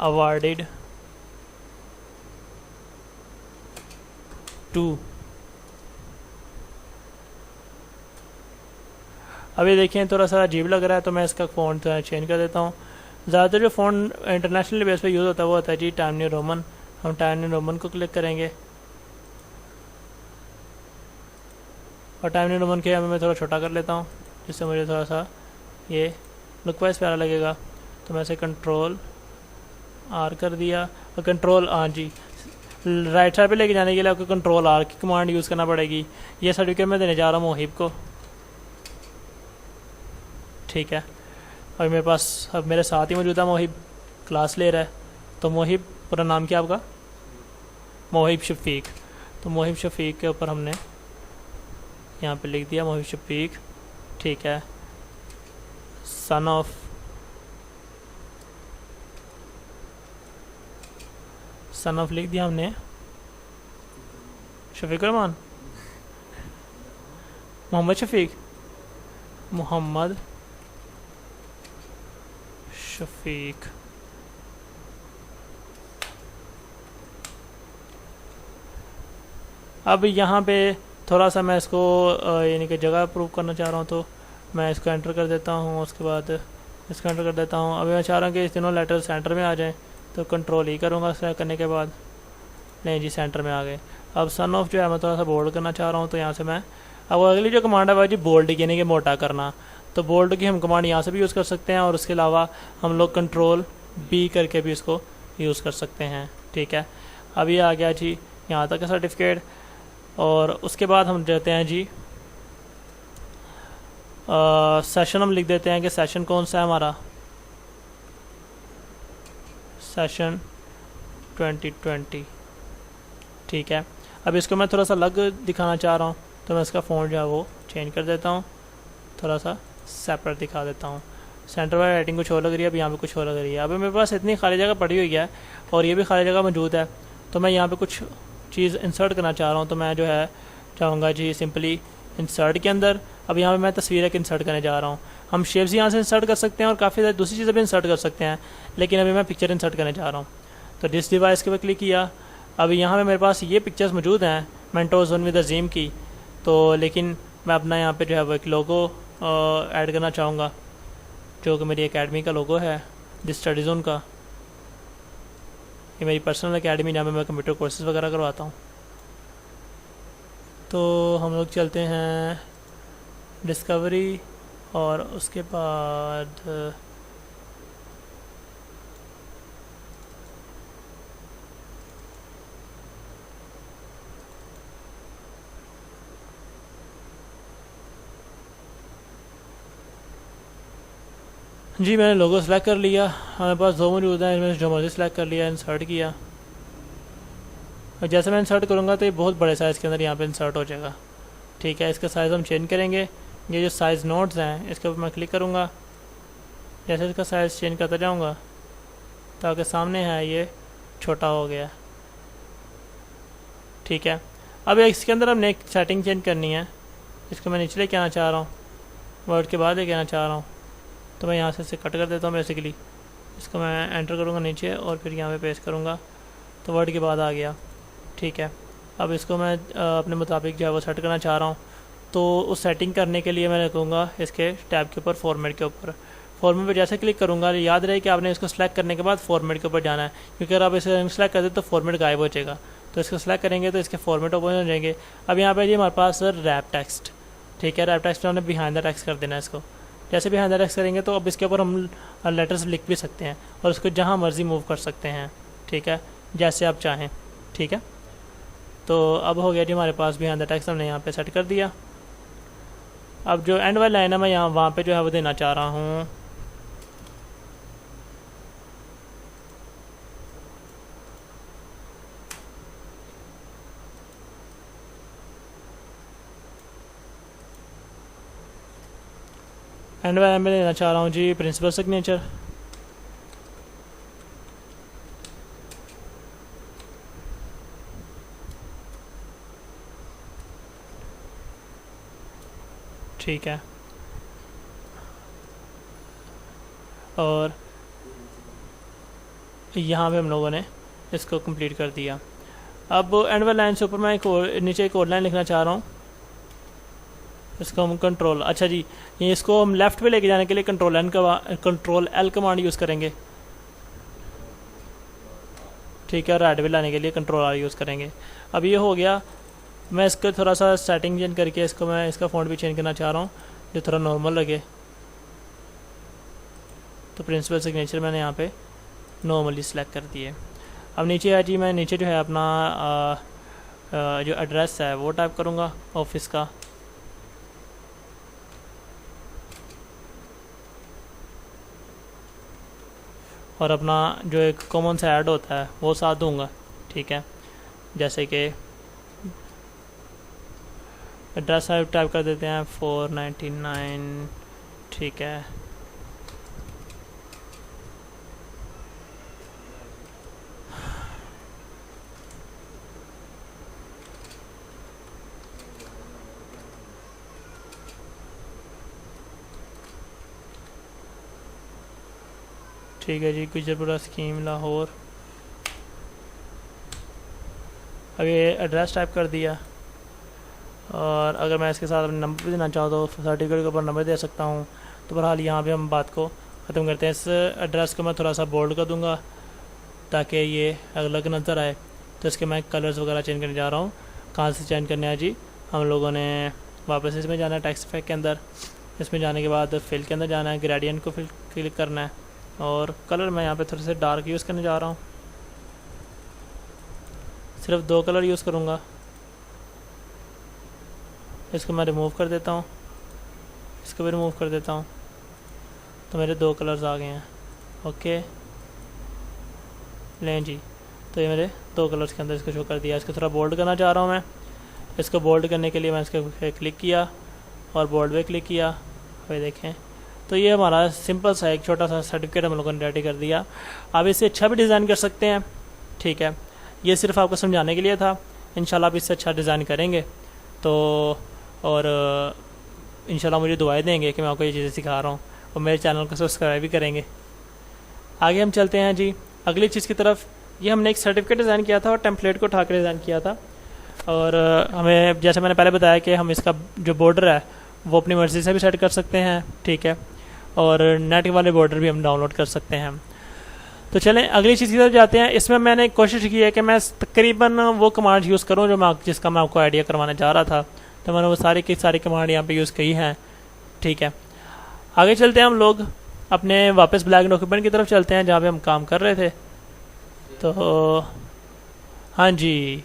A: अवार्डेड टू। अभी देखें थोड़ा सा अजीब लग रहा है, तो मैं इसका फ़ॉन्ट चेंज कर देता हूँ। ज़्यादातर जो फ़ॉन्ट इंटरनेशनल बेस पे यूज़ होता है वो होता है जी टाइम न्यू रोमन। हम टाइम न्यू रोमन को क्लिक करेंगे और टाइम न्यू रोमन के हमें मैं थोड़ा छोटा कर लेता हूँ, जिससे मुझे थोड़ा सा ये लुक वाइज प्यारा लगेगा। तो मैं इसे कंट्रोल आर कर दिया और control R G, right side पे लेके जाने के लिए आपको कंट्रोल आर की कमांड यूज़ करना पड़ेगी। ये सर्टिफिकेट मैं देने जा रहा हूँ मोहिब को। ठीक है, और मेरे पास अब मेरे साथ ही मौजूदा मोहिब क्लास ले रहा है। तो मोहिब, पूरा नाम क्या आपका? मोहिब शफीक। तो मोहिब शफीक के ऊपर हमने यहाँ पे लिख दिया मोहिब शफीक। ठीक है, सन ऑफ लिख दिया हमने शफीक रहमान, मोहम्मद शफीक, मोहम्मद शफीक। अब यहाँ पे थोड़ा सा मैं इसको यानी कि जगह प्रूव करना चाह रहा हूँ, तो मैं इसको एंटर कर देता हूँ। उसके बाद इसको एंटर कर देता हूँ। अभी मैं चाह रहा हूँ कि इस तीनों लेटर सेंटर में आ जाएं, तो कंट्रोल ही करूँगा सेलेक्ट करने के बाद। नहीं जी, सेंटर में आ गए। अब सन ऑफ जो है मैं थोड़ा सा बोल्ड करना चाह रहा हूँ, तो यहाँ से मैं अब अगली जो कमांड है वह जी बोल्ड यानी कि मोटा करना। तो बोल्ड की हम कमांड यहाँ से भी यूज़ कर सकते हैं और उसके अलावा हम लोग कंट्रोल बी करके भी इसको यूज़ कर सकते हैं। ठीक है, अब ये आ गया जी यहाँ तक का सर्टिफिकेट। और उसके बाद हम देते हैं जी सेशन। हम लिख देते हैं कि सेशन कौन सा है हमारा, सेशन 2020। ठीक है, अब इसको मैं थोड़ा सा अलग दिखाना चाह रहा हूँ, तो मैं इसका फ़ॉन्ट जो है वो चेंज कर देता हूँ, थोड़ा सा सेपरेट दिखा देता हूँ। सेंटर वाली राइटिंग कुछ और लग रही है, अब यहाँ पे कुछ और लग रही है। अभी मेरे पास इतनी खाली जगह पड़ी हुई है और ये भी खाली जगह मौजूद है, तो मैं यहाँ पे कुछ चीज़ इंसर्ट करना चाह रहा हूँ। तो मैं जो है चाहूँगा जी सिंपली इंसर्ट के अंदर, अब यहाँ पे मैं तस्वीर एक इंसर्ट करने जा रहा हूँ। हम शेप्स यहाँ से इंसर्ट कर सकते हैं और काफ़ी सारी दूसरी चीज़ें भी इंसर्ट कर सकते हैं, लेकिन अभी मैं पिक्चर इंसर्ट करने जा रहा हूँ। तो डिस डिवाइस के ऊपर क्लिक किया। अभी यहाँ पे मेरे पास ये पिक्चर्स मौजूद हैं मेंटोर्स वन विद अजीम की, तो लेकिन मैं अपना यहाँ पे जो है वो एक लोगो ऐड करना चाहूँगा, जो कि मेरी एकेडमी का लोगो है, दिस स्टडी जोन का। ये मेरी पर्सनल एकेडमी जहाँ पे मैं कंप्यूटर कोर्सेज वगैरह करवाता हूँ। तो हम लोग चलते हैं डिस्कवरी और उसके बाद जी मैंने लोगो सेलेक्ट कर लिया। हमारे पास दो मौजूद हैं, इसमें जो मर्जी सेलेक्ट कर लिया, इंसर्ट किया। और जैसे मैं इंसर्ट करूँगा तो ये बहुत बड़े साइज़ के अंदर यहाँ पे इंसर्ट हो जाएगा। ठीक है, इसका साइज़ हम चेंज करेंगे। ये जो साइज़ नोट्स हैं इसके ऊपर मैं क्लिक करूँगा। जैसे इसका साइज़ चेंज करता जाऊँगा ताकि सामने है ये छोटा हो गया। ठीक है, अब इसके अंदर हमने एक सेटिंग चेंज करनी है। इसको मैं नीचे लेके आना चाह रहा हूँ, वर्ड के बाद लेके आना चाह रहा हूँ, तो मैं यहाँ से इसे कट कर देता हूँ। बेसिकली इसको मैं एंटर करूँगा नीचे और फिर यहाँ पे पेस्ट करूँगा, तो वर्ड के बाद आ गया। ठीक है, अब इसको मैं अपने मुताबिक जो है वो सेट करना चाह रहा हूँ। तो उस सेटिंग करने के लिए मैं रखूँगा इसके टैब के ऊपर फॉर्मेट के ऊपर। फॉर्मेट पर जैसे क्लिक करूँगा, याद रहे कि आपने इसको सेलेक्ट करने के बाद फॉर्मेट के ऊपर जाना है, क्योंकि अगर आप इसे सेलेक्ट करते तो फॉर्मेट गायब हो जाएगा। तो इसको सेलेक्ट करेंगे तो इसके फॉर्मेट ओपन हो जाएंगे। अब यहाँ पे जी हमारे पास रैप टेक्स्ट। ठीक है, रैप टेक्स्ट में हमने बिहाइंड द टेक्स्ट कर देना है इसको। जैसे बिहाइंड द टेक्स्ट करेंगे तो अब इसके ऊपर हम लेटर्स लिख भी सकते हैं और उसको जहाँ मर्जी मूव कर सकते हैं। ठीक है, जैसे आप चाहें। ठीक है, तो अब हो गया जी हमारे पास बिहाइंड द टेक्स्ट, हमने यहाँ पे सेट कर दिया। अब जो एंड वाली लाइन है मैं यहाँ वहाँ पे जो है वो देना चाह रहा हूँ एंड वाले में देना चाह रहा हूँ जी प्रिंसिपल सिग्नेचर। ठीक है, और यहाँ पे हम लोगों ने इसको कंप्लीट कर दिया। अब एंड वाली लाइन से ऊपर मैं एक और नीचे एक और लाइन लिखना चाह रहा हूँ। इसको हम कंट्रोल, अच्छा जी, ये इसको हम लेफ़्ट पे लेके जाने के लिए कंट्रोल एल कमांड यूज़ करेंगे। ठीक है, राइट पे लाने के लिए कंट्रोल आर यूज़ करेंगे। अब ये हो गया। मैं इसको थोड़ा सा सेटिंग चेंज करके इसको मैं इसका फ़ॉन्ट भी चेंज करना चाह रहा हूँ जो थोड़ा नॉर्मल लगे। तो प्रिंसिपल सिग्नेचर मैंने यहाँ पे नॉर्मली सिलेक्ट कर दिए। अब नीचे है जी, मैं नीचे जो है अपना जो एड्रेस है वो टाइप करूँगा ऑफिस का। और अपना जो एक कॉमन सा ऐड होता है वो साथ दूंगा। ठीक है, जैसे कि एड्रेस टाइप कर देते हैं 499। ठीक है, ठीक है जी, गुजरपुरा स्कीम लाहौर। अब ये एड्रेस टाइप कर दिया। और अगर मैं इसके साथ अपने नंबर भी देना चाहूँ तो सर्टिफिकेट के ऊपर नंबर दे सकता हूँ। तो बहरहाल यहाँ पे हम बात को ख़त्म करते हैं। इस एड्रेस को मैं थोड़ा सा बोल्ड कर दूँगा ताकि ये अलग नज़र आए। तो इसके मैं कलर्स वगैरह चेंज करने जा रहा हूँ। कहाँ से चेंज करने हैं जी, हम लोगों ने वापस इसमें जाना है टेक्स्ट इफेक्ट के अंदर। इसमें जाने के बाद फिल के अंदर जाना है, ग्रेडियंट को फिल क्लिक करना है। और कलर मैं यहाँ पे थोड़े से डार्क यूज़ करने जा रहा हूँ। सिर्फ 2 कलर यूज़ करूँगा। इसको मैं रिमूव कर देता हूँ, इसको भी रिमूव कर देता हूँ। तो मेरे 2 कलर्स आ गए हैं। ओके, लें जी, तो ये मेरे 2 कलर्स के अंदर इसको शो कर दिया। इसको थोड़ा बोल्ड करना चाह रहा हूँ मैं। इसको बोल्ड करने के लिए मैं इसको क्लिक किया और बोल्ड पे क्लिक किया। अभी देखें, तो ये हमारा सिंपल सा एक छोटा सा सर्टिफिकेट हम लोगों ने रेडी कर दिया। आप इससे अच्छा भी डिज़ाइन कर सकते हैं। ठीक है, ये सिर्फ आपको समझाने के लिए था। इंशाल्लाह आप इससे अच्छा डिज़ाइन करेंगे तो, और इंशाल्लाह मुझे दुआएं देंगे कि मैं आपको ये चीज़ें सिखा रहा हूँ, और मेरे चैनल को सब्सक्राइब भी करेंगे। आगे हम चलते हैं जी अगली चीज़ की तरफ। ये हमने एक सर्टिफिकेट डिज़ाइन किया था और टेम्पलेट को उठाकर डिज़ाइन किया था। और हमें, जैसे मैंने पहले बताया कि हम इसका जो बॉर्डर है वो अपनी मर्ज़ी से भी सेट कर सकते हैं। ठीक है, और नेट वाले बॉर्डर भी हम डाउनलोड कर सकते हैं। तो चलें अगली चीज़ की तरफ जाते हैं। इसमें मैंने कोशिश की है कि मैं तकरीबन वो कमांड यूज़ करूँ जो जिसका मैं आपको आइडिया करवाने जा रहा था। तो मैंने वो सारी की सारी कमांड यहाँ पे यूज़ की हैं। ठीक है, आगे चलते हैं हम लोग अपने वापस ब्लैक डॉक्यूमेंट की तरफ चलते हैं जहाँ पे हम काम कर रहे थे। तो हाँ जी,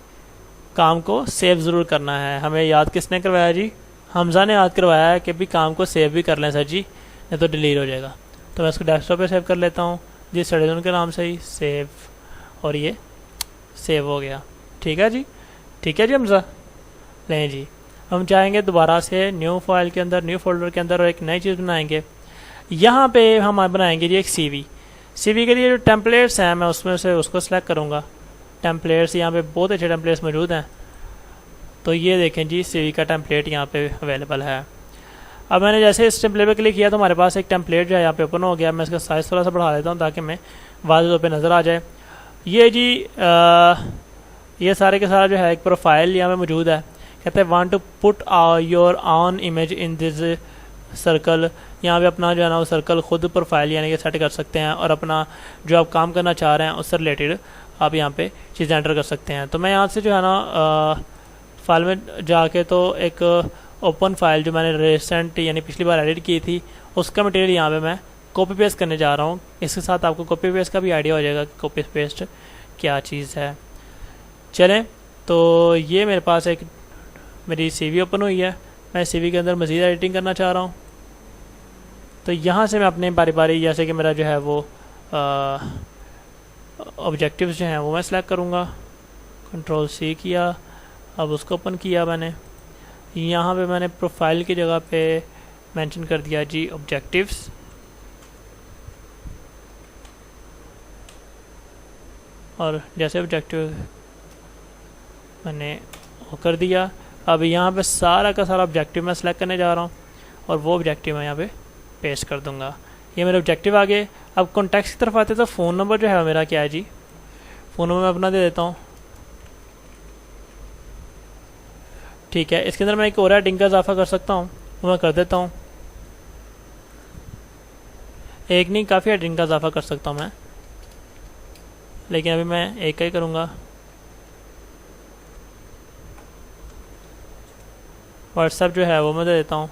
A: काम को सेव ज़रूर करना है। हमें याद किसने करवाया जी? हमज़ा ने याद करवाया है कि भी काम को सेव भी कर लें सर जी, नहीं तो डिलीट हो जाएगा। तो मैं इसको डेस्कटॉप पे सेव कर लेता हूँ जी, स्टडी के नाम से ही सेव, और ये सेव हो गया। ठीक है जी, ठीक है जी हमज़ा। लें जी, हम चाहेंगे दोबारा से न्यू फाइल के अंदर, न्यू फोल्डर के अंदर, और एक नई चीज़ बनाएंगे। यहाँ पे हम बनाएंगे जी एक सीवी के लिए जो टेम्पलेट्स हैं मैं उसमें से उसको सिलेक्ट करूँगा। टेम्पलेट्स यहाँ पे बहुत अच्छे टेम्पलेट्स मौजूद हैं। तो ये देखें जी, सीवी का टेम्पलेट यहाँ पे अवेलेबल है। अब मैंने जैसे इस टेम्पलेट पे क्लिक किया तो हमारे पास एक टेम्पलेट जो है यहाँ पे ओपन हो गया। मैं इसका साइज़ थोड़ा सा बढ़ा देता हूँ ताकि मैं वाज़ेह तौर पे नज़र आ जाए। ये जी ये सारे के सारा जो है एक प्रोफाइल यहाँ पे मौजूद है। कहते हैं want to put your on image in this circle. यहाँ पे अपना जो है ना वो सर्कल खुद प्रोफाइल यानी कि सेट कर सकते हैं, और अपना जो आप काम करना चाह रहे हैं उससे रिलेटेड आप यहाँ पे चीज़ें एंटर कर सकते हैं। तो मैं यहाँ से जो है ना फाइल में जाके तो एक ओपन फाइल जो मैंने रिसेंट यानी पिछली बार एडिट की थी उसका मटेरियल यहाँ पे मैं कॉपी पेस्ट करने जा रहा हूँ। इसके साथ आपको कॉपी पेस्ट का भी आइडिया हो जाएगा कि कॉपी पेस्ट क्या चीज़ है। चलें, तो ये मेरे पास एक मेरी सीवी ओपन हुई है। मैं सीवी के अंदर मज़ीद एडिटिंग करना चाह रहा हूँ, तो यहाँ से मैं अपने बारी बारी, जैसे कि मेरा जो है वो ऑब्जेक्टिव्स जो हैं वो मैं सेलेक्ट करूँगा। कंट्रोल सी किया, अब उसको ओपन किया मैंने। यहाँ पे मैंने प्रोफाइल की जगह पे मेंशन कर दिया जी ऑब्जेक्टिव्स, और जैसे ऑब्जेक्टिव मैंने वो कर दिया। अब यहाँ पे सारा का सारा ऑब्जेक्टिव मैं सेलेक्ट करने जा रहा हूँ और वो ऑब्जेक्टिव मैं यहाँ पे पेस्ट कर दूंगा। ये मेरे ऑब्जेक्टिव आ गए। अब कॉन्टैक्ट्स की तरफ आते तो फ़ोन नंबर जो है मेरा क्या है जी, फ़ोन नंबर मैं अपना दे देता हूँ। ठीक है, इसके अंदर मैं एक और हेडिंग का इजाफा कर सकता हूँ, वो मैं कर देता हूँ। एक नहीं, काफ़ी हेडिंग का इजाफा कर सकता हूँ मैं, लेकिन अभी मैं एक का ही करूँगा। व्हाट्सएप जो है वो मैं दे देता हूँ।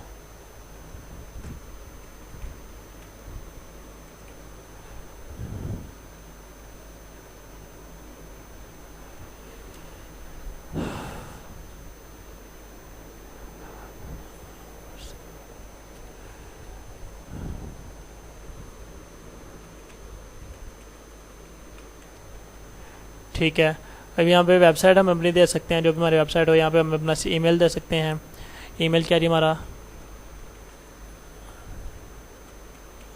A: ठीक है, अब यहाँ पे वेबसाइट हम अपनी दे सकते हैं, जो भी हमारी वेबसाइट हो। यहाँ पे हम अपना ईमेल दे सकते हैं। ईमेल क्या जी हमारा,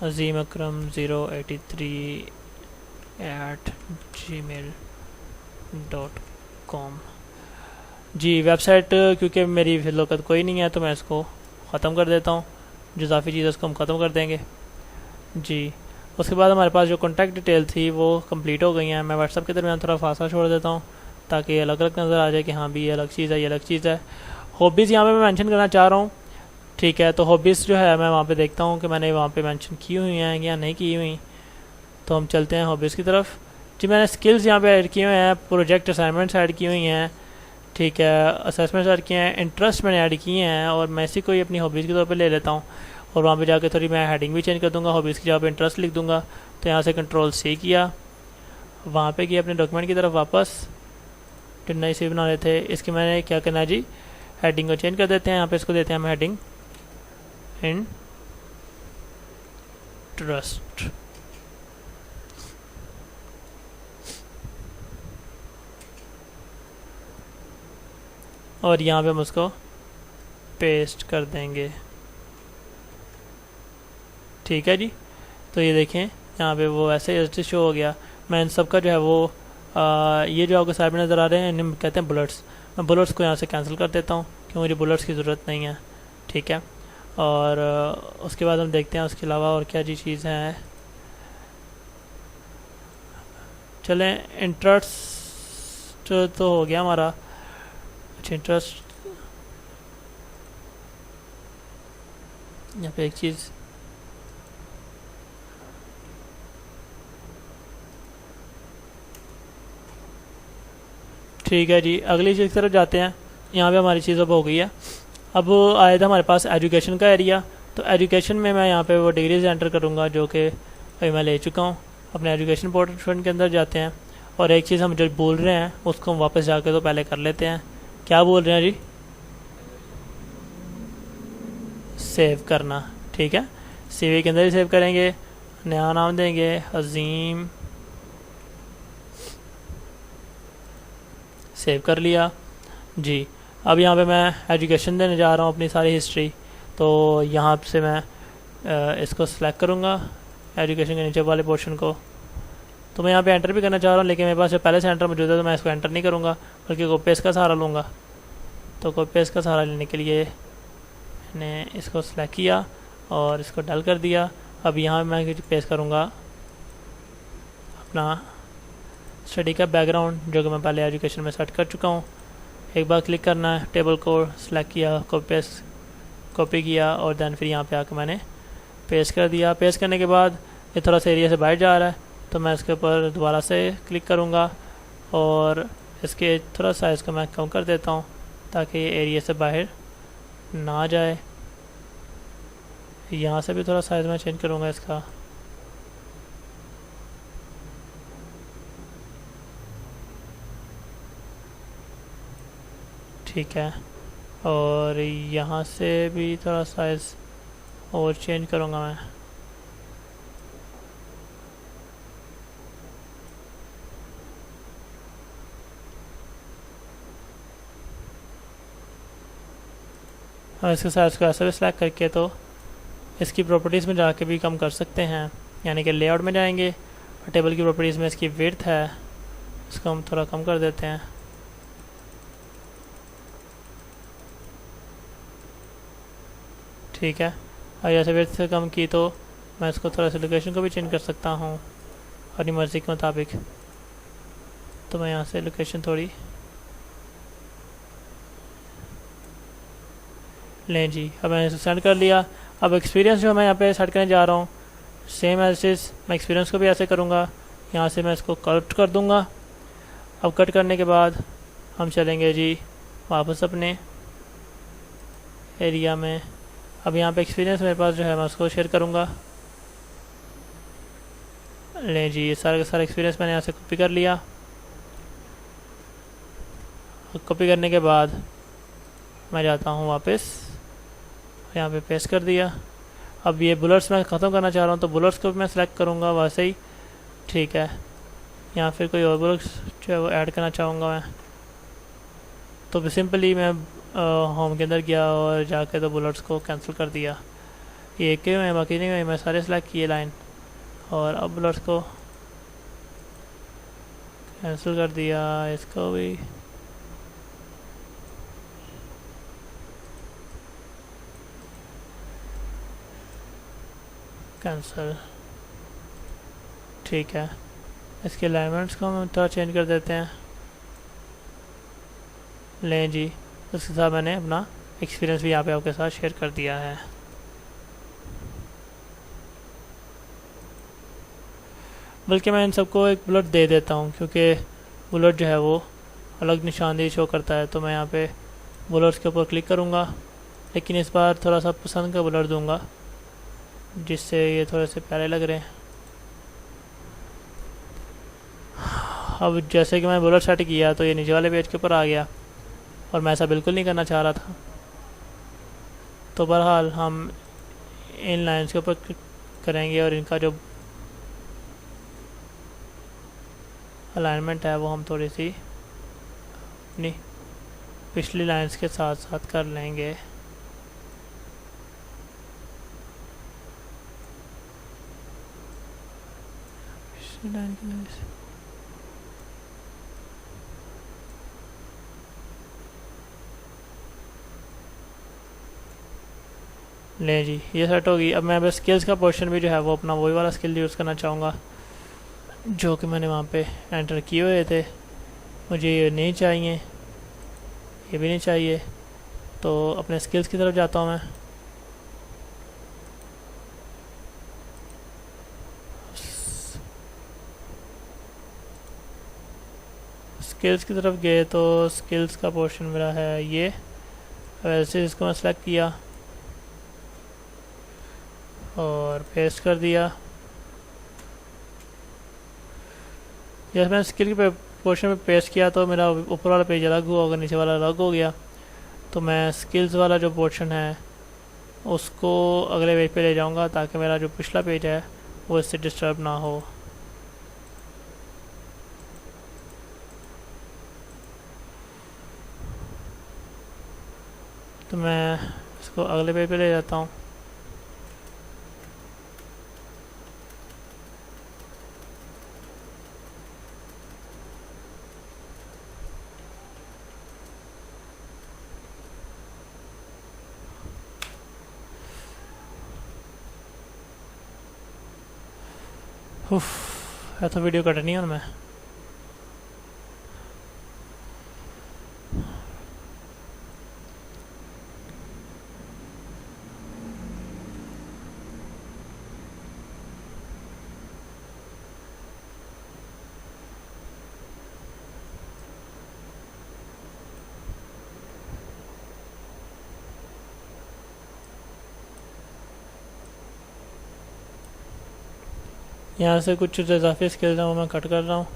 A: azimakram083@gmail.com। जी, वेबसाइट क्योंकि मेरी फिलौकत कोई नहीं है तो मैं इसको ख़त्म कर देता हूँ। जो इजाफी चीज़ है उसको हम ख़त्म कर देंगे जी। उसके बाद हमारे पास जो कॉन्टैक्ट डिटेल थी वो कंप्लीट हो गई हैं। मैं व्हाट्सएप के दरमियान थोड़ा फासला छोड़ देता हूँ ताकि अलग अलग नज़र आ जाए कि हाँ भी ये अलग चीज़ है, ये अलग चीज़ है। हॉबीज़ यहाँ पे मैं मेंशन करना चाह रहा हूँ। ठीक है, तो हॉबीज़ जो है मैं वहाँ पे देखता हूँ कि मैंने वहाँ पे मेंशन की हुई हैं या नहीं की हुई। तो हम चलते हैं हॉबीज़ की तरफ। जी, मैंने स्किल्स यहाँ पे ऐड किए हुए हैं, प्रोजेक्ट असाइनमेंट्स ऐड की हुई हैं। ठीक है, असेसमेंट्स ऐड किए हैं, इंटरेस्ट मैंने ऐड किए हैं, और मैं इसी को ही अपनी हॉबीज़ के तौर पर ले लेता हूँ। और वहाँ पे जाके थोड़ी मैं हेडिंग भी चेंज कर दूँगा, हॉबीज़ की जगह पे इंटरेस्ट लिख दूँगा। तो यहाँ से कंट्रोल सी किया, वहाँ पे किया अपने डॉक्यूमेंट की तरफ वापस, जो नई सी बना रहे थे। इसकी मैंने क्या करना है जी, हेडिंग को चेंज कर देते हैं। यहाँ पे इसको देते हैं हम हेडिंग इंटरेस्ट, और यहाँ पे हम उसको पेस्ट कर देंगे। ठीक है जी, तो ये देखें यहाँ पे वो ऐसे शो हो गया। मैं इन सब का जो है वो ये जो आपके साइड में नज़र आ रहे हैं इन्हें कहते हैं बुलेट्स। मैं बुलेट्स को यहाँ से कैंसिल कर देता हूँ क्योंकि मुझे बुलेट्स की ज़रूरत नहीं है। ठीक है, और उसके बाद हम देखते हैं उसके अलावा और क्या जी चीज़ है। चलें, इंटरेस्ट तो हो गया हमारा। अच्छा, इंटरेस्ट यहाँ पे एक चीज़, ठीक है जी, अगली चीज़ की तरफ जाते हैं। यहाँ पे हमारी चीज़ अब हो गई है। अब आया था हमारे पास एजुकेशन का एरिया। तो एजुकेशन में मैं यहाँ पे वो डिग्रीज एंटर करूँगा जो कि अभी मैं ले चुका हूँ। अपने एजुकेशन पोर्टल के अंदर जाते हैं, और एक चीज़ हम जो बोल रहे हैं उसको हम वापस जाके तो पहले कर लेते हैं। क्या बोल रहे हैं जी, सेव करना। ठीक है, सीवी के अंदर ही सेव करेंगे, नया नाम देंगे अजीम, सेव कर लिया जी। अब यहाँ पे मैं एजुकेशन देने जा रहा हूँ अपनी सारी हिस्ट्री। तो यहाँ से मैं इसको सिलेक्ट करूँगा, एजुकेशन के नीचे वाले पोर्शन को। तो मैं यहाँ पे एंटर भी करना चाह रहा हूँ, लेकिन मेरे पास जो पहले से एंटर मौजूद है तो मैं इसको एंटर नहीं करूँगा, बल्कि कॉपी पेस्ट का सहारा लूँगा। तो कॉपी पेस्ट का सहारा लेने के लिए मैंने इसको सिलेक्ट किया और इसको डल कर दिया। अब यहाँ मैं पेस्ट करूँगा अपना स्टडी का बैकग्राउंड, जो कि मैं पहले एजुकेशन में सेट कर चुका हूँ। एक बार क्लिक करना है, टेबल को सिलेक्ट किया, कॉपी किया, और दैन फिर यहाँ पे आकर मैंने पेस्ट कर दिया। पेस्ट करने के बाद ये थोड़ा सा एरिया से बाहर जा रहा है, तो मैं इसके ऊपर दोबारा से क्लिक करूँगा और इसके थोड़ा साइज़ को मैं कम कर देता हूँ ताकि ये एरिया से बाहर ना जाए। यहाँ से भी थोड़ा साइज़ मैं चेंज करूँगा इसका। ठीक है, और यहाँ से भी थोड़ा साइज़ और चेंज करूँगा मैं। और इसके साइज़ को ऐसा भी सिलेक्ट करके तो इसकी प्रॉपर्टीज़ में जाके भी कम कर सकते हैं, यानी कि लेआउट में जाएंगे और टेबल की प्रॉपर्टीज़ में इसकी विड्थ है, इसको हम थोड़ा कम कर देते हैं। ठीक है, और जैसे विड्थ से कम की तो मैं इसको थोड़ा सा लोकेशन को भी चेंज कर सकता हूँ अपनी मर्ज़ी के मुताबिक। तो मैं यहाँ से लोकेशन थोड़ी लें जी, अब मैंने इसे सेंड कर लिया। अब एक्सपीरियंस जो मैं यहाँ पे सेट करने जा रहा हूँ, सेम एज इज मैं एक्सपीरियंस को भी ऐसे करूँगा। यहाँ से मैं इसको कट कर दूँगा। अब कट करने के बाद हम चलेंगे जी वापस अपने एरिया में। अब यहाँ पे एक्सपीरियंस मेरे पास जो है मैं उसको शेयर करूँगा। लें जी, ये सारा का सारा एक्सपीरियंस मैंने यहाँ से कॉपी कर लिया। कॉपी करने के बाद मैं जाता हूँ वापस, यहाँ पे पेस्ट कर दिया। अब ये बुलेट्स मैं ख़त्म करना चाह रहा हूँ तो बुलेट्स को भी मैं सेलेक्ट करूँगा वैसे ही। ठीक है, यहाँ फिर कोई और बुलेट्स जो है वो ऐड करना चाहूँगा मैं, तो सिंपली मैं होम के अंदर गया और जाके तो बुलेट्स को कैंसिल कर दिया। ये एक ही में बाकी नहीं हुए, मैं सारे सेलेक्ट किए लाइन और अब बुलेट्स को कैंसिल कर दिया। इसको भी कैंसिल। ठीक है, इसके अलाइनमेंट्स को हम थोड़ा चेंज कर देते हैं। लें जी, उसके साथ मैंने अपना एक्सपीरियंस भी यहाँ पे आपके साथ शेयर कर दिया है। बल्कि मैं इन सबको एक बुलेट दे देता हूँ, क्योंकि बुलेट जो है वो अलग निशानदेही शो करता है। तो मैं यहाँ पे बुलेट्स के ऊपर क्लिक करूँगा, लेकिन इस बार थोड़ा सा पसंद का बुलेट दूँगा जिससे ये थोड़े से प्यारे लग रहे हैं। अब जैसे कि मैं बुलेट सेट किया तो ये नीचे वाले पेज के ऊपर आ गया और मैं ऐसा बिल्कुल नहीं करना चाह रहा था। तो बहरहाल हम इन लाइंस के ऊपर करेंगे और इनका जो अलाइनमेंट है वो हम थोड़ी सी अपनी पिछली लाइंस के साथ साथ कर लेंगे। ले जी, ये सेट होगी। अब मैं बस स्किल्स का पोर्शन भी जो है वो अपना वही वाला स्किल यूज़ करना चाहूँगा जो कि मैंने वहाँ पे एंटर किए हुए थे। मुझे ये नहीं चाहिए, ये भी नहीं चाहिए, तो अपने स्किल्स की तरफ जाता हूँ मैं। स्किल्स की तरफ गए तो स्किल्स का पोर्शन मेरा है ये। वैसे इसको मैं सेलेक्ट किया और पेस्ट कर दिया। जैसे मैंने स्किल के पोर्शन में पेस्ट किया तो मेरा ऊपर वाला पेज अलग हुआ होगा, नीचे वाला अलग हो गया। तो मैं स्किल्स वाला जो पोर्शन है उसको अगले पेज पे ले जाऊंगा ताकि मेरा जो पिछला पेज है वो इससे डिस्टर्ब ना हो। तो मैं इसको अगले पेज पे ले जाता हूँ। है तो वीडियो कटनी है मैं। यहाँ से कुछ इजाफी स्किल्स हैं वो मैं कट कर रहा हूँ।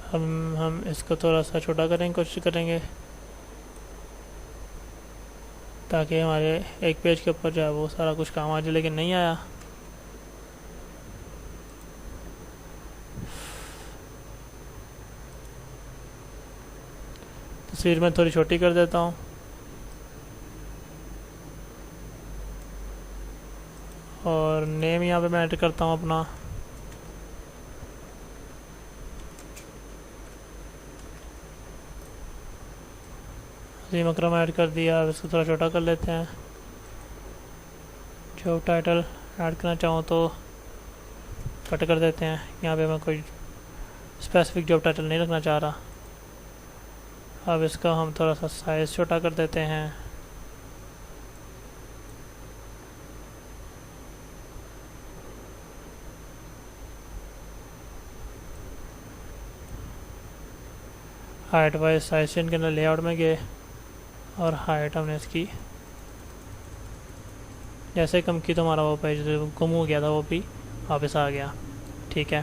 A: हम इसको थोड़ा सा छोटा करेंगे, कोशिश करेंगे ताकि हमारे एक पेज के ऊपर जो है वो सारा कुछ काम आ जाए, लेकिन नहीं आया। तस्वीर में थोड़ी छोटी कर देता हूँ और नेम यहाँ पे मैं ऐड करता हूँ अपना। अजीम अकरम ऐड कर दिया। अब इसको थोड़ा छोटा कर लेते हैं। जॉब टाइटल ऐड करना चाहूँ तो कट कर देते हैं। यहाँ पे मैं कोई स्पेसिफिक जॉब टाइटल नहीं रखना चाह रहा। अब इसका हम थोड़ा सा साइज़ छोटा कर देते हैं। हाइट वाइज साइज चेंज करना, लेआउट में गए और हाइट हमने इसकी जैसे कम की तो हमारा वो पेज गुम हो गया था, वो भी वापस आ गया। ठीक है,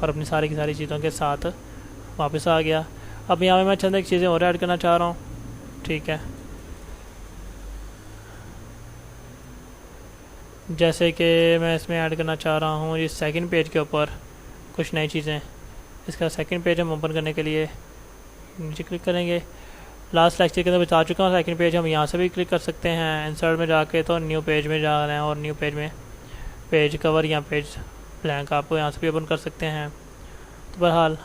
A: और अपनी सारी की सारी चीज़ों के साथ वापस आ गया। अब यहाँ पे मैं चंद एक चीज़ें और ऐड करना चाह रहा हूँ। ठीक है, जैसे कि मैं इसमें ऐड करना चाह रहा हूँ इस सेकंड पेज के ऊपर कुछ नई चीज़ें। इसका सेकंड पेज हम ओपन करने के लिए नीचे क्लिक करेंगे। लास्ट लेक्चर के अंदर बता चुका हूँ, सेकंड पेज हम यहाँ से भी क्लिक कर सकते हैं। इंसर्ट में जाके तो न्यू पेज में जा रहे हैं और न्यू पेज में पेज कवर या पेज ब्लैंक आपको यहाँ से भी ओपन कर सकते हैं। तो बहरहाल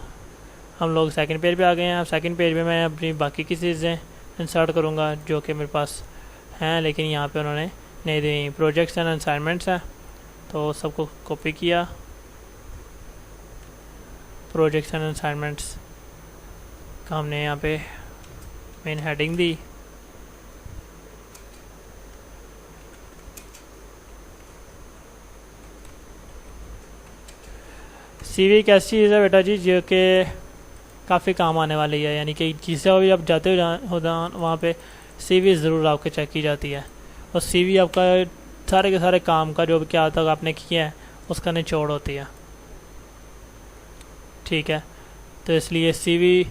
A: हम लोग सेकंड पेज पे आ गए हैं। अब सेकंड पेज में मैं अपनी बाकी की चीज़ें इंसर्ट करूँगा जो कि मेरे पास हैं, लेकिन यहाँ पे उन्होंने नहीं दी। प्रोजेक्ट्स एंड असाइनमेंट्स हैं तो सबको कॉपी किया। प्रोजेक्ट्स एंड असाइनमेंट्स का हमने यहाँ पे मेन हेडिंग दी। सीवी एक ऐसी चीज़ है बेटा जी जो कि काफ़ी काम आने वाली है, यानी कि जिसे भी आप जाते हो वहाँ पे सीवी ज़रूर आपके चेक की जाती है और सीवी आपका सारे के सारे काम का जो भी क्या तक आपने किया है उसका निचोड़ होती है। ठीक है, तो इसलिए सीवी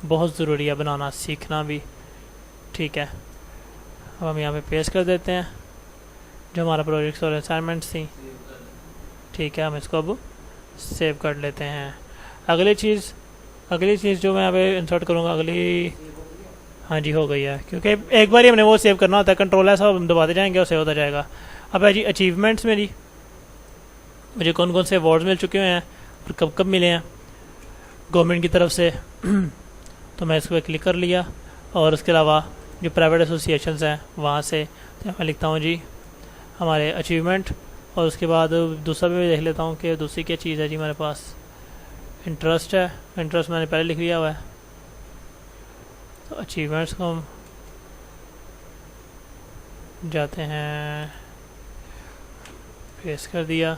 A: बहुत ज़रूरी है बनाना, सीखना भी। ठीक है, अब हम यहाँ पे पेस्ट कर देते हैं जो हमारा प्रोजेक्ट्स और असाइनमेंट्स थी। ठीक है, हम इसको अब सेव कर लेते हैं। अगली चीज़ जो मैं यहाँ पे इंसर्ट करूँगा अगली, हाँ जी हो गई है, क्योंकि एक बार ही हमने वो सेव करना होता है। कंट्रोल ऐसा हम दबाते जाएंगे और सेव होता जाएगा। अब है जी अचीवमेंट्स मेरी, मुझे कौन कौन से अवार्ड्स मिल चुके हैं और कब कब मिले हैं गवर्नमेंट की तरफ से। तो मैं इस पर क्लिक कर लिया और उसके अलावा जो प्राइवेट एसोसिएशंस हैं वहाँ से तो मैं लिखता हूँ जी हमारे अचीवमेंट, और उसके बाद दूसरा भी देख लेता हूँ कि दूसरी क्या चीज़ है जी मेरे पास। इंटरेस्ट है, इंटरेस्ट मैंने पहले लिख लिया हुआ है। तो अचीवमेंट्स को हम जाते हैं, पेस्ट कर दिया,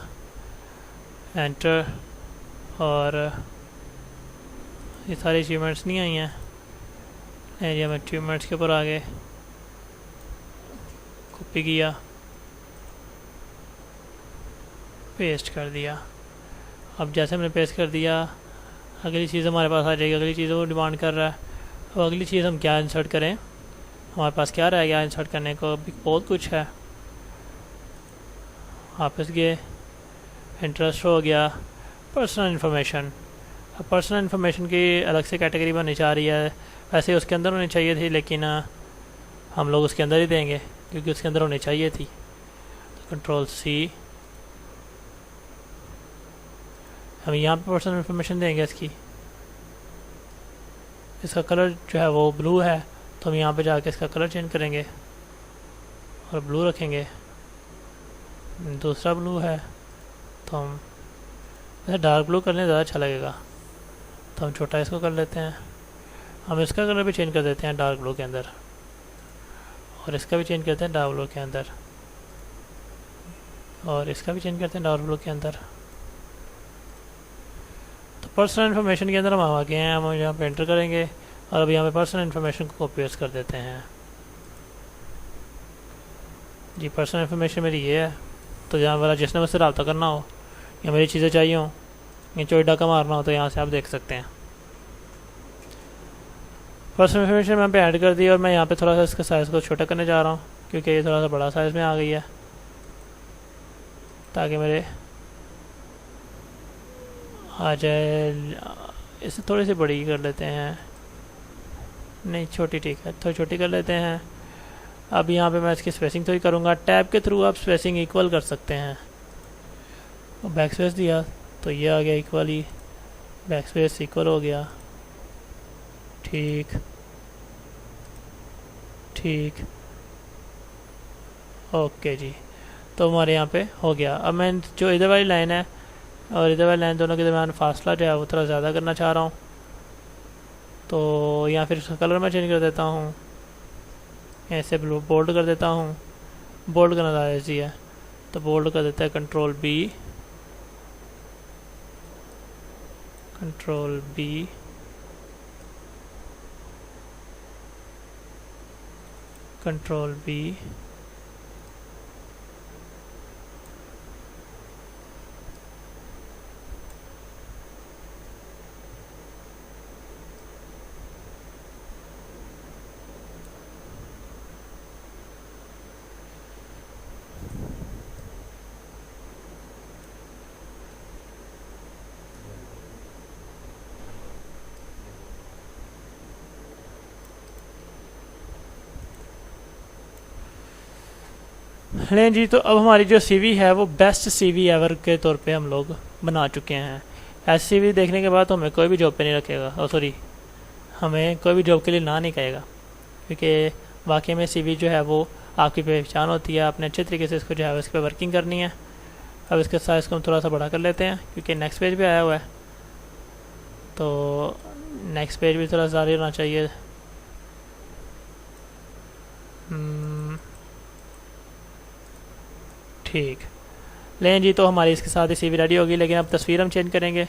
A: एंटर, और ये सारी अचीवमेंट्स नहीं आई हैं। जी हम अचीवमेंट्स के ऊपर आ गए, कॉपी किया, पेस्ट कर दिया। अब जैसे हमने पेस्ट कर दिया अगली चीज़ हमारे पास आ जाएगी। अगली चीज़ों को डिमांड कर रहा है। अब अगली चीज़ हम क्या इंसर्ट करें, हमारे पास क्या रह गया इंसर्ट करने को, अभी बहुत कुछ है। वापस गए, इंटरेस्ट हो गया, पर्सनल इन्फॉर्मेशन। अब पर्सनल इन्फॉर्मेशन की अलग से कैटेगरी बननी चाह रही है, वैसे उसके अंदर होनी चाहिए थी लेकिन हम लोग उसके अंदर ही देंगे क्योंकि उसके अंदर होनी चाहिए थी। तो कंट्रोल सी, हम यहाँ पे पर्सनल इन्फॉर्मेशन देंगे इसकी। इसका कलर जो है वो ब्लू है तो हम यहाँ पे जाके इसका कलर चेंज करेंगे और ब्लू रखेंगे। दूसरा ब्लू है तो हम वैसे डार्क ब्लू करने ज़्यादा अच्छा लगेगा तो हम छोटा इसको कर लेते हैं। हम इसका कलर भी चेंज कर देते हैं डार्क ब्लू के अंदर, और इसका भी चेंज करते हैं डार्क ब्लू के अंदर, और इसका भी चेंज करते हैं डार्क ब्लू के अंदर। तो पर्सनल इन्फॉर्मेशन के अंदर हम आ गए हैं। हम यहाँ पे एंटर करेंगे और अब यहाँ पे पर्सनल इन्फॉर्मेशन को पेस्ट कर देते हैं जी। पर्सनल इन्फॉर्मेशन मेरी ये है, तो जहाँ वाला जिसने मुझसे रब्ता करना हो या मेरी चीज़ें चाहिए हों ये चोई डाका मारना हो तो यहाँ से आप देख सकते हैं। फर्स्ट इन्फॉर्मेशन मैं पे ऐड कर दी और मैं यहाँ पे थोड़ा सा इसका साइज़ को छोटा करने जा रहा हूँ क्योंकि ये थोड़ा सा बड़ा साइज़ में आ गई है, ताकि मेरे आ जाए। इसे थोड़ी सी बड़ी कर लेते हैं, नहीं छोटी ठीक है, थोड़ी छोटी कर लेते हैं। अब यहाँ पे मैं इसकी स्पेसिंग थोड़ी करूँगा, टैब के थ्रू आप स्पेसिंग इक्वल कर सकते हैं। बैक स्पेस दिया तो ये आ गया इक्वली, बैक स्पेस इक्वल हो गया। ठीक ठीक, ओके जी, तो हमारे यहाँ पे हो गया। अब मैं जो इधर वाली लाइन है और इधर वाली लाइन दोनों के दरमियान फासला जो है वो थोड़ा ज़्यादा करना चाह रहा हूँ, तो या फिर उसका कलर मैं चेंज कर देता हूँ, ऐसे ब्लू बोल्ड कर देता हूँ। बोल्ड करना ज़्यादा ईजी है तो बोल्ड कर देता है control B, control B, control B. लें जी, तो अब हमारी जो सीवी है वो बेस्ट सीवी एवर के तौर पे हम लोग बना चुके हैं। ऐसी सीवी देखने के बाद तो हमें कोई भी जॉब पे नहीं रखेगा, और सॉरी हमें कोई भी जॉब के लिए ना नहीं कहेगा, क्योंकि वाकई में सीवी जो है वो आपकी पहचान होती है। आपने अच्छे तरीके से इसको जो है इस पर वर्किंग करनी है। अब इसके साइज़ को हम थोड़ा सा बड़ा कर लेते हैं क्योंकि नेक्स्ट पेज पे आया हुआ है, तो नेक्स्ट पेज भी थोड़ा ज़्यादा होना चाहिए। ठीक, लें जी, तो हमारी इसके साथ ही सीवी रेडी होगी। लेकिन अब तस्वीर हम चेंज करेंगे।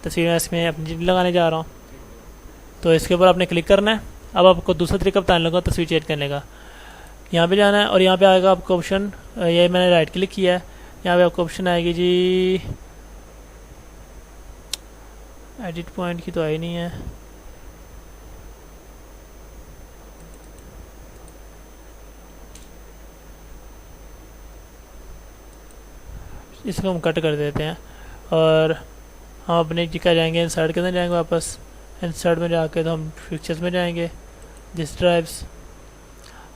A: तस्वीर में इसमें अपनी लगाने जा रहा हूँ, तो इसके ऊपर आपने क्लिक करना है। अब आपको दूसरा तरीका बताने लगा तस्वीर चेंज करने का। यहाँ पे जाना है और यहाँ पे आएगा आपको ऑप्शन, ये मैंने राइट क्लिक किया है, यहाँ पे आपको ऑप्शन आएगी जी, एडिट पॉइंट की तो आई नहीं है, इसको हम कट कर देते हैं और हम अपने क्या जाएंगे, इंसर्ट के अंदर जाएंगे, वापस इंसर्ट में जाके तो हम पिक्चर्स में जाएंगे, दिस ड्राइव्स।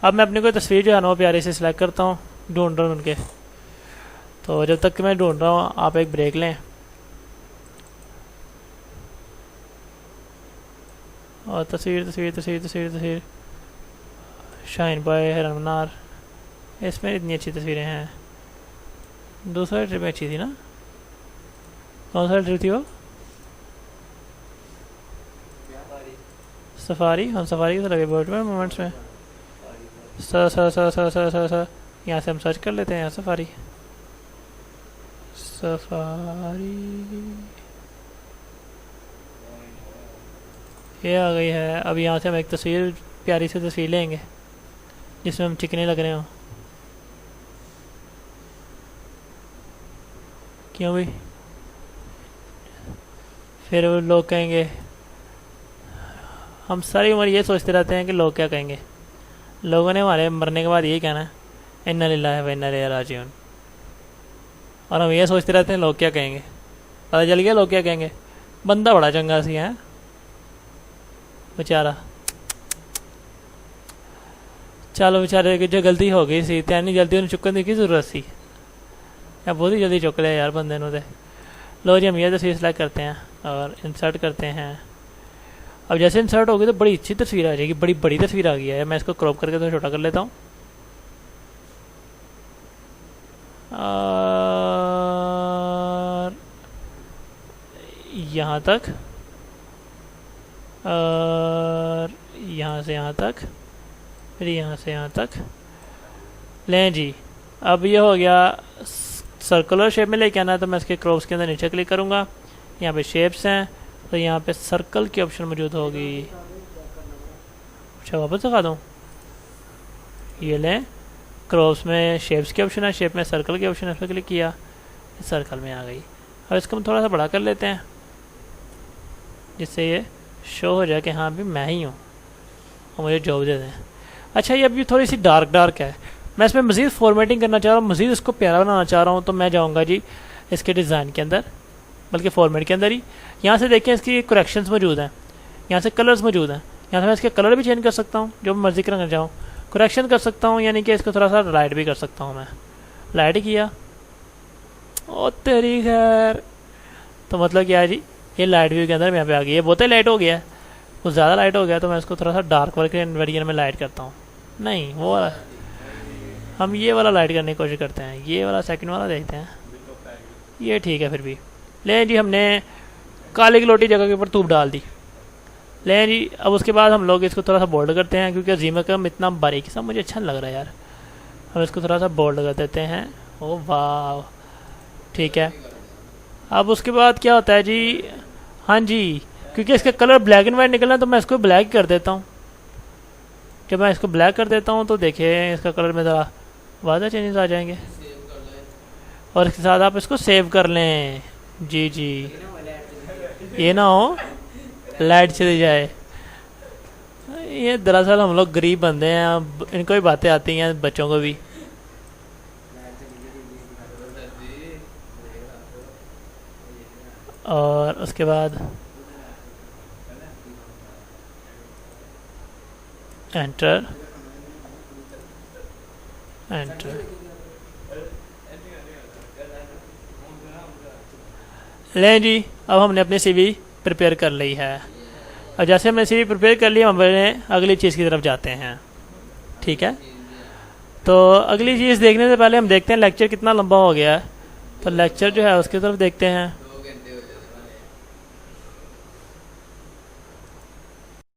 A: अब मैं अपनी कोई तस्वीर जो है ना वो प्यारे से सिलेक्ट करता हूँ, ढूंढ रहा हूँ उनके। तो जब तक कि मैं ढूंढ रहा हूँ आप एक ब्रेक लें और तस्वीर तस्वीर तस्वीर तस्वीर तस्वीर शाइन बॉय हैरन मनार, इसमें इतनी अच्छी तस्वीरें हैं। दूसरा ट्रिप में अच्छी थी ना, कौन सा ट्रिप थी वो? सफारी, हम सफारी की तरफ गए बोट में मोमेंट्स में। स स स स स स स यहाँ से हम सर्च कर लेते हैं, यहाँ सफारी, सफारी ये आ गई है। अब यहाँ से हम एक तस्वीर, प्यारी सी तस्वीर लेंगे जिसमें हम चिकने लग रहे हो। क्यों भाई? फिर वो लोग कहेंगे, हम सारी उम्र ये सोचते रहते हैं कि लोग क्या कहेंगे। लोगों ने हमारे मरने के बाद यही कहना है, इन्ना लिल्लाहि व इन्ना इलैहि राजिऊन, और हम ये सोचते रहते हैं लोग क्या कहेंगे। पता चल गया लोग क्या कहेंगे। बंदा बड़ा चंगा सी है बेचारा, चलो बेचारे की जो गलती हो गई सी तो इन्नी जल्दी उन्हें चुकने की जरूरत सी, या बहुत ही जल्दी चुक लिया यार बंदे ने। लो जी, हम ये तस्वीर सेलेक्ट करते हैं और इंसर्ट करते हैं। अब जैसे इंसर्ट होगी तो बड़ी अच्छी तस्वीर आ जाएगी, बड़ी बड़ी तस्वीर आ गई है। मैं इसको क्रॉप करके तो छोटा कर लेता हूँ और यहाँ तक, और यहाँ से यहाँ तक, फिर यहाँ से यहाँ तक। लें जी, अब ये हो गया सर्कुलर शेप में लेके आना, तो मैं इसके क्रॉप्स के अंदर नीचे क्लिक करूँगा। यहाँ पे शेप्स हैं तो यहाँ पे सर्कल की ऑप्शन मौजूद होगी। अच्छा वापस दिखा दूँ, ये लें, क्रॉप्स में शेप्स की ऑप्शन है, शेप में सर्कल की ऑप्शन है, उस पर क्लिक किया, सर्कल में आ गई। अब इसको हम थोड़ा सा बड़ा कर लेते हैं। जिससे ये शो हो जाए कि हाँ भी मैं ही हूँ और मुझे जॉब दे दें। अच्छा, ये अभी थोड़ी सी डार्क डार्क है, मैं इसमें मज़ीद फॉर्मेटिंग करना चाह रहा हूँ, मज़ीद इसको प्यारा बनाना चाह रहा हूँ, तो मैं जाऊँगा जी इसके डिज़ाइन के अंदर, बल्कि फॉर्मेट के अंदर ही। यहाँ से देखें इसकी करेक्शंस मौजूद हैं, यहाँ से कलर्स मौजूद हैं, यहाँ से मैं इसके कलर भी चेंज कर सकता हूँ जो मर्ज़ी करना चाहूँ, करेक्शन कर सकता हूँ, यानी कि इसको थोड़ा सा लाइट भी कर सकता हूँ। मैं लाइट किया, ओ तेरी खैर, तो मतलब क्या है जी, ये लाइट व्यू के अंदर मैं यहाँ पे आ गई, ये बहुत ही लाइट हो गया है, कुछ ज़्यादा लाइट हो गया, तो मैं इसको थोड़ा सा डार्क वेरिएंट में लाइट करता हूँ। नहीं वो वाला, हम ये वाला लाइट करने की कोशिश करते हैं, ये वाला सेकंड वाला देखते हैं, ये ठीक है। फिर भी ले जी, हमने काले की लोटी जगह के ऊपर धूप डाल दी। ले जी, अब उसके बाद हम लोग इसको थोड़ा सा बोल्ड करते हैं, क्योंकि ज़ीमकम इतना बारीकी सा मुझे अच्छा नहीं लग रहा है यार, हम इसको थोड़ा सा बोल्ड कर देते हैं। ओ वाह, ठीक है। अब उसके बाद क्या होता है जी, हाँ जी, क्योंकि इसका कलर ब्लैक एंड वाइट निकलना है, तो मैं इसको ब्लैक कर देता हूँ। जब मैं इसको ब्लैक कर देता हूँ तो देखिए इसका कलर में ज़रा वादा चेंजेस आ जाएंगे, और इसके साथ आप इसको सेव कर लें। जी जी, ये ना हो लाइट चली जाए। ये दरअसल हम लोग गरीब बंदे हैं, अब इनको भी बातें आती हैं, बच्चों को भी। और उसके बाद एंटर एंटर, लें जी, अब हमने अपनी सीवी प्रिपेयर कर ली है। और जैसे हमने सीवी प्रिपेयर कर लिया, हम अगली चीज़ की तरफ जाते हैं। ठीक है, तो अगली चीज़ देखने से पहले हम देखते हैं लेक्चर कितना लंबा हो गया है, तो लेक्चर जो है उसकी तरफ देखते हैं।